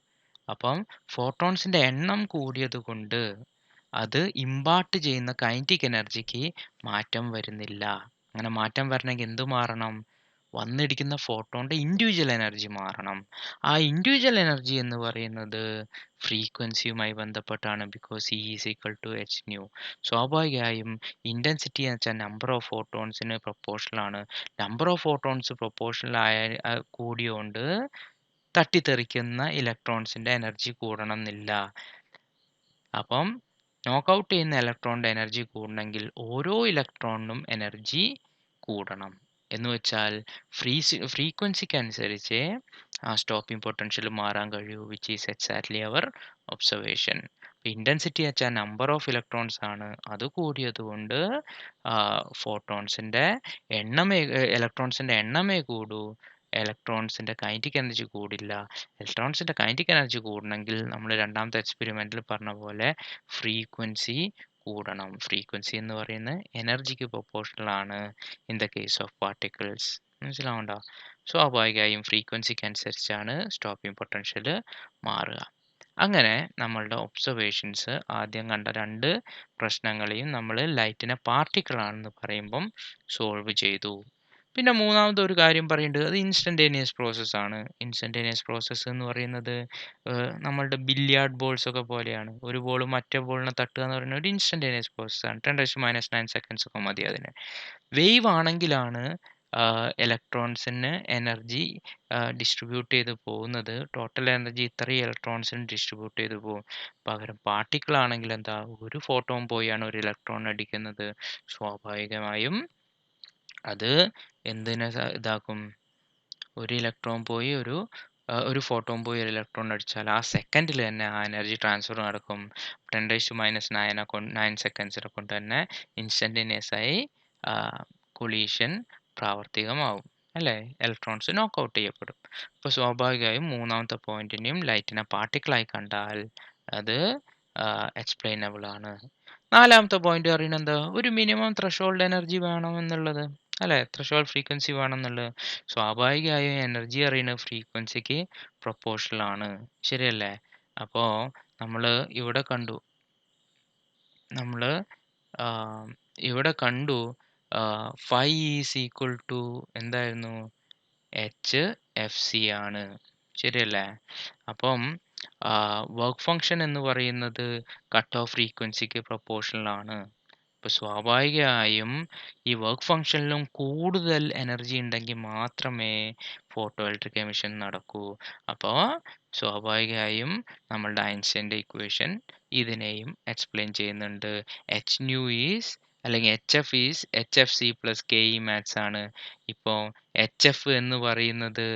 അപ്പം ഫോട്ടോൺസിൻ്റെ എണ്ണം കൂടിയത് കൊണ്ട് അത് ഇമ്പാർട്ട് ചെയ്യുന്ന കൈനറ്റിക് എനർജിക്ക് മാറ്റം വരുന്നില്ല. അങ്ങനെ മാറ്റം വരണമെങ്കിൽ എന്ത് മാറണം? വന്നിടിക്കുന്ന ഫോട്ടോണിൻ്റെ ഇൻഡിവിജ്വൽ എനർജി മാറണം. ആ ഇൻഡിവിജ്വൽ എനർജി എന്ന് പറയുന്നത് ഫ്രീക്വൻസിയുമായി ബന്ധപ്പെട്ടാണ്. Because E is equal to H nu. സ്വാഭാവികമായും ഇൻറ്റൻസിറ്റി എന്ന് വെച്ചാൽ നമ്പർ ഓഫ് ഫോട്ടോൺസിന് പ്രൊപ്പോർഷണലാണ്. നമ്പർ ഓഫ് ഫോട്ടോൺസ് പ്രൊപ്പോർഷണൽ കൂടിയോണ്ട് തട്ടിത്തെറിക്കുന്ന ഇലക്ട്രോൺസിൻ്റെ എനർജി കൂടണം എന്നില്ല. അപ്പം നോക്കൗട്ട് ചെയ്യുന്ന ഇലക്ട്രോണിൻ്റെ എനർജി കൂടണമെങ്കിൽ ഓരോ ഇലക്ട്രോണിനും എനർജി കൂടണം. എന്ന് വെച്ചാൽ ഫ്രീക്വൻസിക്ക് അനുസരിച്ച് ആ സ്റ്റോപ്പിംഗ് പൊട്ടൻഷ്യൽ മാറാൻ കഴിയൂ. Which is exactly our observation. Intensity വെച്ചാൽ നമ്പർ ഓഫ് ഇലക്ട്രോൺസ് ആണ്. അത് കൂടിയത് കൊണ്ട് ഇലക്ട്രോൺസിൻ്റെ എണ്ണമേ കൂടൂ. ഇലക്ട്രോൺസിൻ്റെ കൈനറ്റിക് എനർജി കൂടില്ല. ഇലക്ട്രോൺസിൻ്റെ കൈനറ്റിക് എനർജി കൂടണമെങ്കിൽ നമ്മൾ രണ്ടാമത്തെ എക്സ്പെരിമെൻറ്റിൽ പറഞ്ഞ പോലെ ഫ്രീക്വൻസി കൂടണം. ഫ്രീക്വൻസി എന്ന് പറയുന്നത് എനർജിക്ക് പ്രൊപ്പോർഷണൽ ആണ് in the case of particles. മനസ്സിലാവുണ്ടോ? സ്വാഭാവികമായും ഫ്രീക്വൻസിക്ക് അനുസരിച്ചാണ് സ്റ്റോപ്പിംഗ് പൊട്ടൻഷ്യൽ മാറുക. അങ്ങനെ നമ്മളുടെ ഒബ്സർവേഷൻസ് ആദ്യം കണ്ട 2 പ്രശ്നങ്ങളെയും നമ്മൾ ലൈറ്റിനെ പാർട്ടിക്കിൾ ആണെന്ന് പറയുമ്പം സോൾവ് ചെയ്തു. പിന്നെ മൂന്നാമത്തെ ഒരു കാര്യം പറയേണ്ടത് അത് ഇൻസ്റ്റൻറ്റേനിയസ് പ്രോസസ്സാണ്. ഇൻസ്റ്റൻറ്റേനിയസ് പ്രോസസ്സ് എന്ന് പറയുന്നത് നമ്മളുടെ ബില്യാർഡ് ബോൾസ് ഒക്കെ പോലെയാണ്. ഒരു ബോൾ മറ്റേ ബോളിനെ തട്ടുക എന്ന് പറയുന്നത് ഒരു ഇൻസ്റ്റൻറ്റേനിയസ് പ്രോസസ്സാണ്. 10⁻⁹ സെക്കൻഡ്സ് ഒക്കെ മതി അതിന്. വേവ് ആണെങ്കിലാണ് ഇലക്ട്രോൺസിന് എനർജി ഡിസ്ട്രിബ്യൂട്ട് ചെയ്ത് പോകുന്നത്. ടോട്ടൽ എനർജി ഇത്രയും ഇലക്ട്രോൺസിന് ഡിസ്ട്രിബ്യൂട്ട് ചെയ്ത് പോകും. പകരം പാർട്ടിക്കിൾ ആണെങ്കിൽ എന്താ, ഒരു ഫോട്ടോൺ പോയാണ് ഒരു ഇലക്ട്രോൺ അടിക്കുന്നത്. സ്വാഭാവികമായും അത് എന്തിനെ ഇതാക്കും? ഒരു ഇലക്ട്രോൺ പോയി ഒരു ഫോട്ടോൺ പോയി ഒരു ഇലക്ട്രോൺ അടിച്ചാൽ ആ സെക്കൻഡിൽ തന്നെ ആ എനർജി ട്രാൻസ്ഫർ നടക്കും. 10⁻⁹ സെക്കൻഡ്സിനെ കൊണ്ട് തന്നെ ഇൻസ്റ്റൻറ്റേനിയസ് ആയി കൊളീഷൻ പ്രാവർത്തികമാവും. അല്ലേ? ഇലക്ട്രോൺസ് നോക്കൗട്ട് ചെയ്യപ്പെടും. അപ്പോൾ സ്വാഭാവികമായും മൂന്നാമത്തെ പോയിന്റിനെയും ലൈറ്റിനെ പാർട്ടിക്കിളായി കണ്ടാൽ അത് എക്സ്പ്ലെയിനബിൾ ആണ്. നാലാമത്തെ പോയിന്റ് പറയുന്നത് എന്താ? ഒരു മിനിമം ത്രെഷോൾഡ് എനർജി വേണമെന്നുള്ളത്. അല്ലേ? ത്രെഷോൾഡ് ഫ്രീക്വൻസി വേണമെന്നുള്ളത്. സ്വാഭാവികമായും എനർജി അറിയുന്നത് ഫ്രീക്വൻസിക്ക് പ്രൊപ്പോർഷണൽ ആണ്. ശരിയല്ലേ? അപ്പോൾ നമ്മൾ ഇവിടെ കണ്ടു. നമ്മൾ ഇവിടെ കണ്ടു ഫൈ ഈസ് ഈക്വൽ ടു എന്തായിരുന്നു? HFC ആണ്. ശരിയല്ലേ? അപ്പം വർക്ക് ഫംഗ്ഷൻ എന്ന് പറയുന്നത് കട്ട് ഓഫ് ഫ്രീക്വൻസിക്ക് പ്രൊപ്പോർഷണൽ ആണ്. അപ്പോൾ സ്വാഭാവികമായും ഈ വർക്ക് ഫംഗ്ഷനിലും കൂടുതൽ എനർജി ഉണ്ടെങ്കിൽ മാത്രമേ ഫോട്ടോ ഇലക്ട്രിക് എമിഷൻ നടക്കൂ. അപ്പോൾ സ്വാഭാവികമായും നമ്മളുടെ ഐൻസ്റ്റൈൻ്റെ ഇക്വേഷൻ ഇതിനെയും എക്സ്പ്ലെയിൻ ചെയ്യുന്നുണ്ട്. എച്ച് ന്യൂ ഈസ് അല്ലെങ്കിൽ HF plus K E max ആണ്. ഇപ്പോൾ HF എന്ന് പറയുന്നത്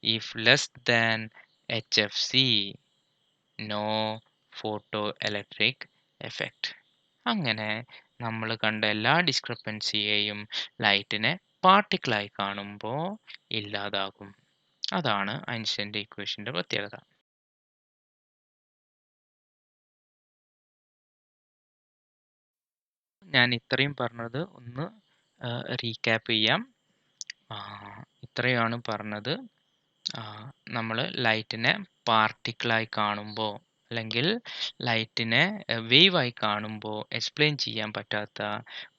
if less than HFC no photo electric effect. അങ്ങനെ നമ്മൾ കണ്ട എല്ലാ ഡിസ്ക്രിപ്പൻസിയെയും ലൈറ്റിനെ പാർട്ടിക്കിളായി കാണുമ്പോൾ ഇല്ലാതാകും. അതാണ് ഐൻസ്റ്റൈൻ്റെ ഇക്വേഷൻ്റെ പ്രത്യേകത. ഞാൻ ഇത്രയും പറഞ്ഞത് ഒന്ന് റീക്യാപ്പ് ചെയ്യാം. ഇത്രയാണ് പറഞ്ഞത്. നമ്മൾ ലൈറ്റിനെ പാർട്ടിക്കിളായി കാണുമ്പോൾ അല്ലെങ്കിൽ ലൈറ്റിനെ വേവായി കാണുമ്പോൾ എക്സ്പ്ലെയിൻ ചെയ്യാൻ പറ്റാത്ത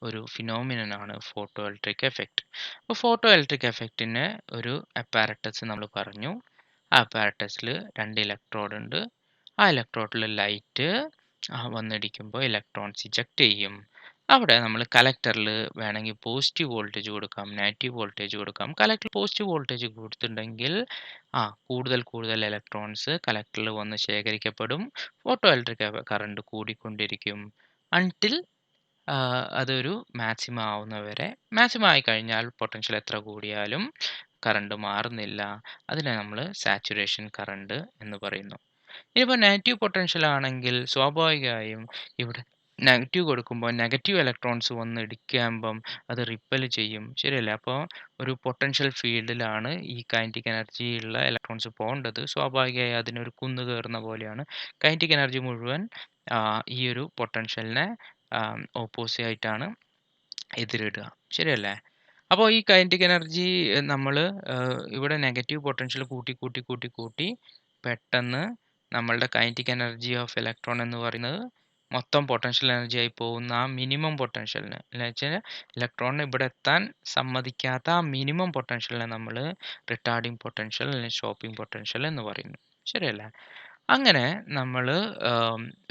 ഒരു ഫിനോമിനനാണ് ഫോട്ടോ ഇലക്ട്രിക് എഫക്റ്റ്. അപ്പോൾ ഫോട്ടോ ഇലക്ട്രിക് എഫക്റ്റിന് ഒരു അപ്പാരറ്റസ് നമ്മൾ പറഞ്ഞു. ആ അപ്പാരറ്റസിൽ 2 ഇലക്ട്രോഡ് ഉണ്ട്. ആ ഇലക്ട്രോഡിൽ ലൈറ്റ് വന്നിടിക്കുമ്പോൾ ഇലക്ട്രോൺസ് ഇജക്റ്റ് ചെയ്യും. അവിടെ നമ്മൾ കലക്ടറിൽ വേണമെങ്കിൽ പോസിറ്റീവ് വോൾട്ടേജ് കൊടുക്കാം, നെഗറ്റീവ് വോൾട്ടേജ് കൊടുക്കാം. കലക്ടർ പോസിറ്റീവ് വോൾട്ടേജ് കൊടുത്തിട്ടുണ്ടെങ്കിൽ കൂടുതൽ ഇലക്ട്രോൺസ് കലക്ടറിൽ വന്ന് ശേഖരിക്കപ്പെടും. ഫോട്ടോ ഇലക്ട്രിക് കറണ്ട് കൂടിക്കൊണ്ടിരിക്കും അൺടിൽ അതൊരു മാക്സിമം ആവുന്നവരെ. മാക്സിമം ആയി കഴിഞ്ഞാൽ പൊട്ടൻഷ്യൽ എത്ര കൂടിയാലും കറണ്ട് മാറുന്നില്ല. അതിനെ നമ്മൾ സാച്ചുറേഷൻ കറണ്ട് എന്ന് പറയുന്നു. ഇനിയിപ്പോൾ നെഗറ്റീവ് പൊട്ടൻഷ്യൽ ആണെങ്കിൽ സ്വാഭാവികമായും ഇവിടെ നെഗറ്റീവ് കൊടുക്കുമ്പോൾ നെഗറ്റീവ് ഇലക്ട്രോൺസ് വന്ന് ഇടിക്കുമ്പം അത് റിപ്പൽ ചെയ്യും. ശരിയല്ലേ? അപ്പോൾ ഒരു പൊട്ടൻഷ്യൽ ഫീൽഡിലാണ് ഈ കൈനറ്റിക് എനർജി ഉള്ള ഇലക്ട്രോൺസ് പോകേണ്ടത്. സ്വാഭാവികമായി അതിനൊരു കുന്നു കയറുന്ന പോലെയാണ് കൈനറ്റിക് എനർജി മുഴുവൻ ഈ ഒരു പൊട്ടൻഷ്യലിനെ ഓപ്പോസിറ്റ് ആയിട്ടാണ് എതിരിടുക. ശരിയല്ലേ? അപ്പോൾ ഈ കൈനറ്റിക് എനർജി നമ്മൾ ഇവിടെ നെഗറ്റീവ് പൊട്ടൻഷ്യൽ കൂട്ടി പെട്ടെന്ന് നമ്മളുടെ കൈനറ്റിക് എനർജി ഓഫ് ഇലക്ട്രോൺ എന്ന് പറയുന്നത് മൊത്തം പൊട്ടൻഷ്യൽ എനർജി ആയി പോകുന്ന ആ മിനിമം പൊട്ടൻഷ്യലിന് എന്ന് വെച്ചാൽ ഇലക്ട്രോണിന് ഇവിടെ എത്താൻ സമ്മതിക്കാത്ത ആ മിനിമം പൊട്ടൻഷ്യലിനെ നമ്മൾ റിട്ടാർഡിങ് പൊട്ടൻഷ്യൽ അല്ലെങ്കിൽ സ്റ്റോപ്പിംഗ് പൊട്ടൻഷ്യൽ എന്ന് പറയുന്നു. ശരിയല്ലേ? അങ്ങനെ നമ്മൾ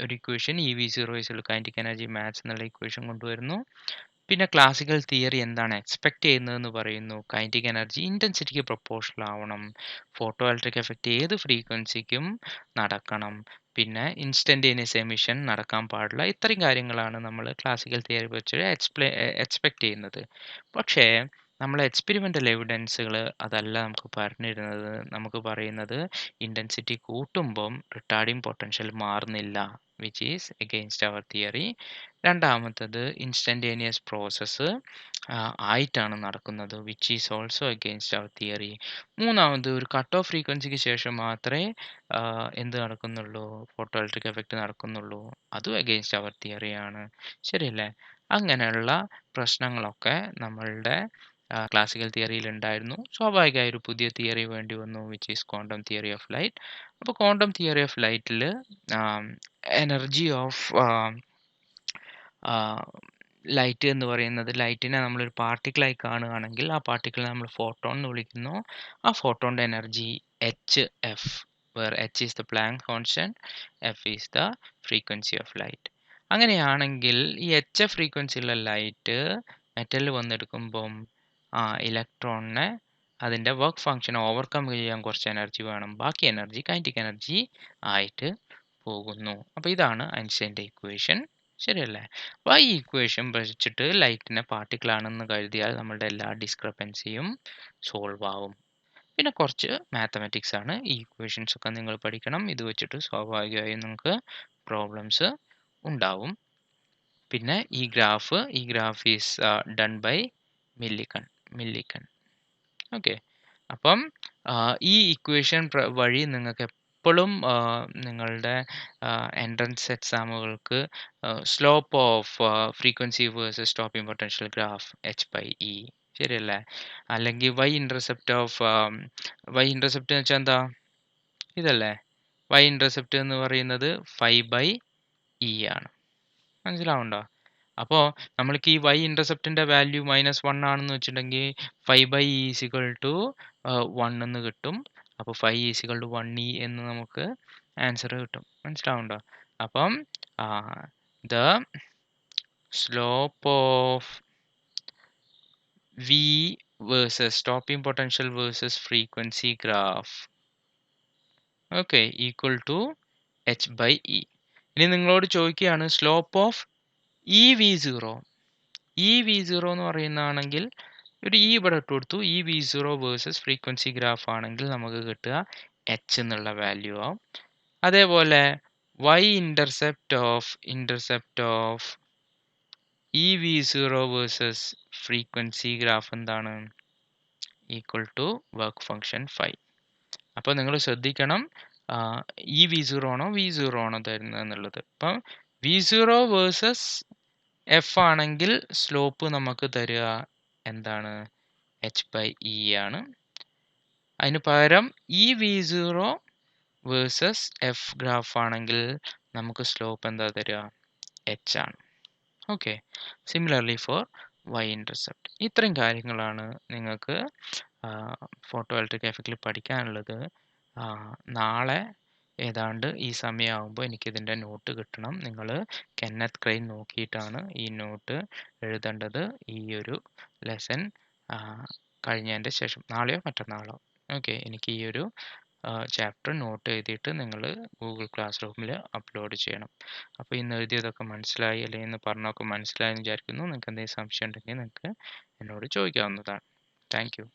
ഒരു equation EV0 kinetic energy maths എന്നുള്ള ഇക്വേഷൻ കൊണ്ടുവരുന്നു. പിന്നെ ക്ലാസിക്കൽ തിയറി എന്താണ് എക്സ്പെക്ട് ചെയ്യുന്നതെന്ന് പറയുന്നു. കൈനറ്റിക് എനർജി ഇൻറ്റൻസിറ്റിക്ക് പ്രൊപ്പോർഷണൽ ആവണം. ഫോട്ടോ ഇലക്ട്രിക് എഫക്റ്റ് ഏത് ഫ്രീക്വൻസിക്കും നടക്കണം. പിന്നെ ഇൻസ്റ്റൻറ്റേനിയസ് എമിഷൻ നടക്കാൻ പാടില്ല. ഇത്രയും കാര്യങ്ങളാണ് നമ്മൾ ക്ലാസിക്കൽ തിയറി വെച്ച് എക്സ്പെക്ട് ചെയ്യുന്നത്. പക്ഷേ നമ്മൾ എക്സ്പെരിമെൻ്റൽ എവിഡൻസുകൾ അതല്ല നമുക്ക് പറഞ്ഞിരുന്നത്. നമുക്ക് പറയുന്നത് ഇൻറ്റൻസിറ്റി കൂട്ടുമ്പം റിട്ടാർഡിങ് പൊട്ടൻഷ്യൽ മാറുന്നില്ല, which is against our theory. രണ്ടാമത്തത് ഇൻസ്റ്റൻറ്റേനിയസ് പ്രോസസ്സ് ആയിട്ടാണ് നടക്കുന്നത്, which is also against our theory. മൂന്നാമത് ഒരു കട്ട് ഓഫ് ഫ്രീക്വൻസിക്ക് ശേഷം മാത്രമേ എന്ത് നടക്കുന്നുള്ളൂ? ഫോട്ടോ ഇലക്ട്രിക് എഫക്റ്റ് നടക്കുന്നുള്ളൂ. അതും എഗെയിൻസ്റ്റ് അവർ തിയറിയാണ്. ശരിയല്ലേ? അങ്ങനെയുള്ള പ്രശ്നങ്ങളൊക്കെ നമ്മളുടെ ക്ലാസിക്കൽ തിയറിയിൽ ഉണ്ടായിരുന്നു. സ്വാഭാവികമായ ഒരു പുതിയ തിയറി വേണ്ടി വന്നു, which is quantum theory of light. അപ്പോൾ ക്വാണ്ടം തിയറി ഓഫ് ലൈറ്റിൽ എനർജി ഓഫ് ലൈറ്റ് എന്ന് പറയുന്നത്, ലൈറ്റിനെ നമ്മളൊരു പാർട്ടിക്കിളായി കാണുകയാണെങ്കിൽ ആ പാർട്ടിക്കിളിനെ നമ്മൾ ഫോട്ടോൺ എന്ന് വിളിക്കുന്നു. ആ ഫോട്ടോണിൻ്റെ energy HF, where H is the Planck constant, F is the frequency of light. അങ്ങനെയാണെങ്കിൽ ഈ HF ഫ്രീക്വൻസിയുള്ള ലൈറ്റ് മെറ്റലിൽ വന്നെടുക്കുമ്പം ഇലക്ട്രോണിനെ അതിൻ്റെ വർക്ക് ഫംഗ്ഷൻ ഓവർകം ചെയ്യാൻ കുറച്ച് എനർജി വേണം. ബാക്കി എനർജി കൈനറ്റിക് എനർജി ആയിട്ട് പോകുന്നു. അപ്പോൾ ഇതാണ് ഐൻസ്റ്റൈൻ്റെ ഇക്വേഷൻ. ശരിയല്ലേ? അപ്പോൾ ഈ ഇക്വേഷൻ വെച്ചിട്ട് ലൈറ്റിനെ പാർട്ടിക്കിളാണെന്ന് കരുതിയാൽ നമ്മളുടെ എല്ലാ ഡിസ്ക്രിപ്പൻസിയും സോൾവ് ആവും. പിന്നെ കുറച്ച് മാത്തമാറ്റിക്സ് ആണ്. ഈ ഇക്വേഷൻസ് ഒക്കെ നിങ്ങൾ പഠിക്കണം. ഇത് വെച്ചിട്ട് സ്വാഭാവികമായും നിങ്ങൾക്ക് പ്രോബ്ലംസ് ഉണ്ടാവും. പിന്നെ ഈ graph is done by Millikan. Okay. അപ്പം ഈ ഇക്വേഷൻ വഴി നിങ്ങൾക്ക് എപ്പോഴും നിങ്ങളുടെ എൻട്രൻസ് എക്സാമുകൾക്ക് slope of frequency versus stopping potential graph h/e ശരിയല്ലേ? അല്ലെങ്കിൽ y ഇന്റർസെപ്റ്റ് എന്ന് വെച്ചാൽ എന്താ? ഇതല്ലേ y ഇന്റർസെപ്റ്റ് എന്ന് പറയുന്നത് 5/e ആണ്. മനസ്സിലാവുണ്ടോ? അപ്പോൾ നമ്മൾക്ക് ഈ y ഇന്റർസെപ്റ്റിന്റെ വാല്യൂ -1 ആണെന്ന് വെച്ചിട്ടുണ്ടെങ്കിൽ 5/e = 1 എന്ന് കിട്ടും. അപ്പോൾ 5 = 1e എന്ന് നമുക്ക് ആൻസർ കിട്ടും. മനസ്സിലാവുണ്ടോ? അപ്പം the slope of v versus stopping potential versus frequency graph okay equal to h/e. ഇനി നിങ്ങളോട് ചോദിക്കുകയാണ് slope of E V zero. E V zero എന്ന് പറയുന്നതാണെങ്കിൽ ഒരു ഇ ഇവിടെ ഇട്ട് കൊടുത്തു. E V zero versus frequency graph ആണെങ്കിൽ നമുക്ക് കിട്ടുക എച്ച് എന്നുള്ള വാല്യൂ ആവും. അതേപോലെ y intercept of E V zero versus frequency graph എന്താണ്? Equal to work function 5. അപ്പോൾ നിങ്ങൾ ശ്രദ്ധിക്കണം ഇ വി സീറോ ആണോ വി സീറോ ആണോ തരുന്നത് എന്നുള്ളത്. അപ്പം വി സീറോ വേഴ്സസ് എഫ് ആണെങ്കിൽ സ്ലോപ്പ് നമുക്ക് തരിക എന്താണ്? h/e ആണ്. അതിന് പകരം E V zero versus F graph ആണെങ്കിൽ നമുക്ക് സ്ലോപ്പ് എന്താ തരിക? h ആണ്. Okay. Similarly for y intercept. ഇത്രയും കാര്യങ്ങളാണ് നിങ്ങൾക്ക് ഫോട്ടോ ഇലക്ട്രിക് എഫക്റ്റിൽ പഠിക്കാനുള്ളത്. നാളെ ഏതാണ്ട് ഈ സമയമാകുമ്പോൾ എനിക്കിതിൻ്റെ നോട്ട് കിട്ടണം. നിങ്ങൾ കെന്നത്ത് ക്രെയിൻ നോക്കിയിട്ടാണ് ഈ നോട്ട് എഴുതേണ്ടത്. ഈ ഒരു ലെസൺ കഴിഞ്ഞതിൻ്റെ ശേഷം നാളെയോ മറ്റന്നാളോ ഓക്കെ എനിക്ക് ഈ ഒരു ചാപ്റ്റർ നോട്ട് എഴുതിയിട്ട് നിങ്ങൾ ഗൂഗിൾ ക്ലാസ് റൂമിൽ അപ്ലോഡ് ചെയ്യണം. അപ്പോൾ ഇന്ന് എഴുതിയതൊക്കെ മനസ്സിലായി അല്ലെങ്കിൽ ഇന്ന് പറഞ്ഞതൊക്കെ മനസ്സിലായെന്ന് വിചാരിക്കുന്നു. നിങ്ങൾക്ക് എന്തെങ്കിലും സംശയം ഉണ്ടെങ്കിൽ നിങ്ങൾക്ക് എന്നോട് ചോദിക്കാവുന്നതാണ്. Thank U.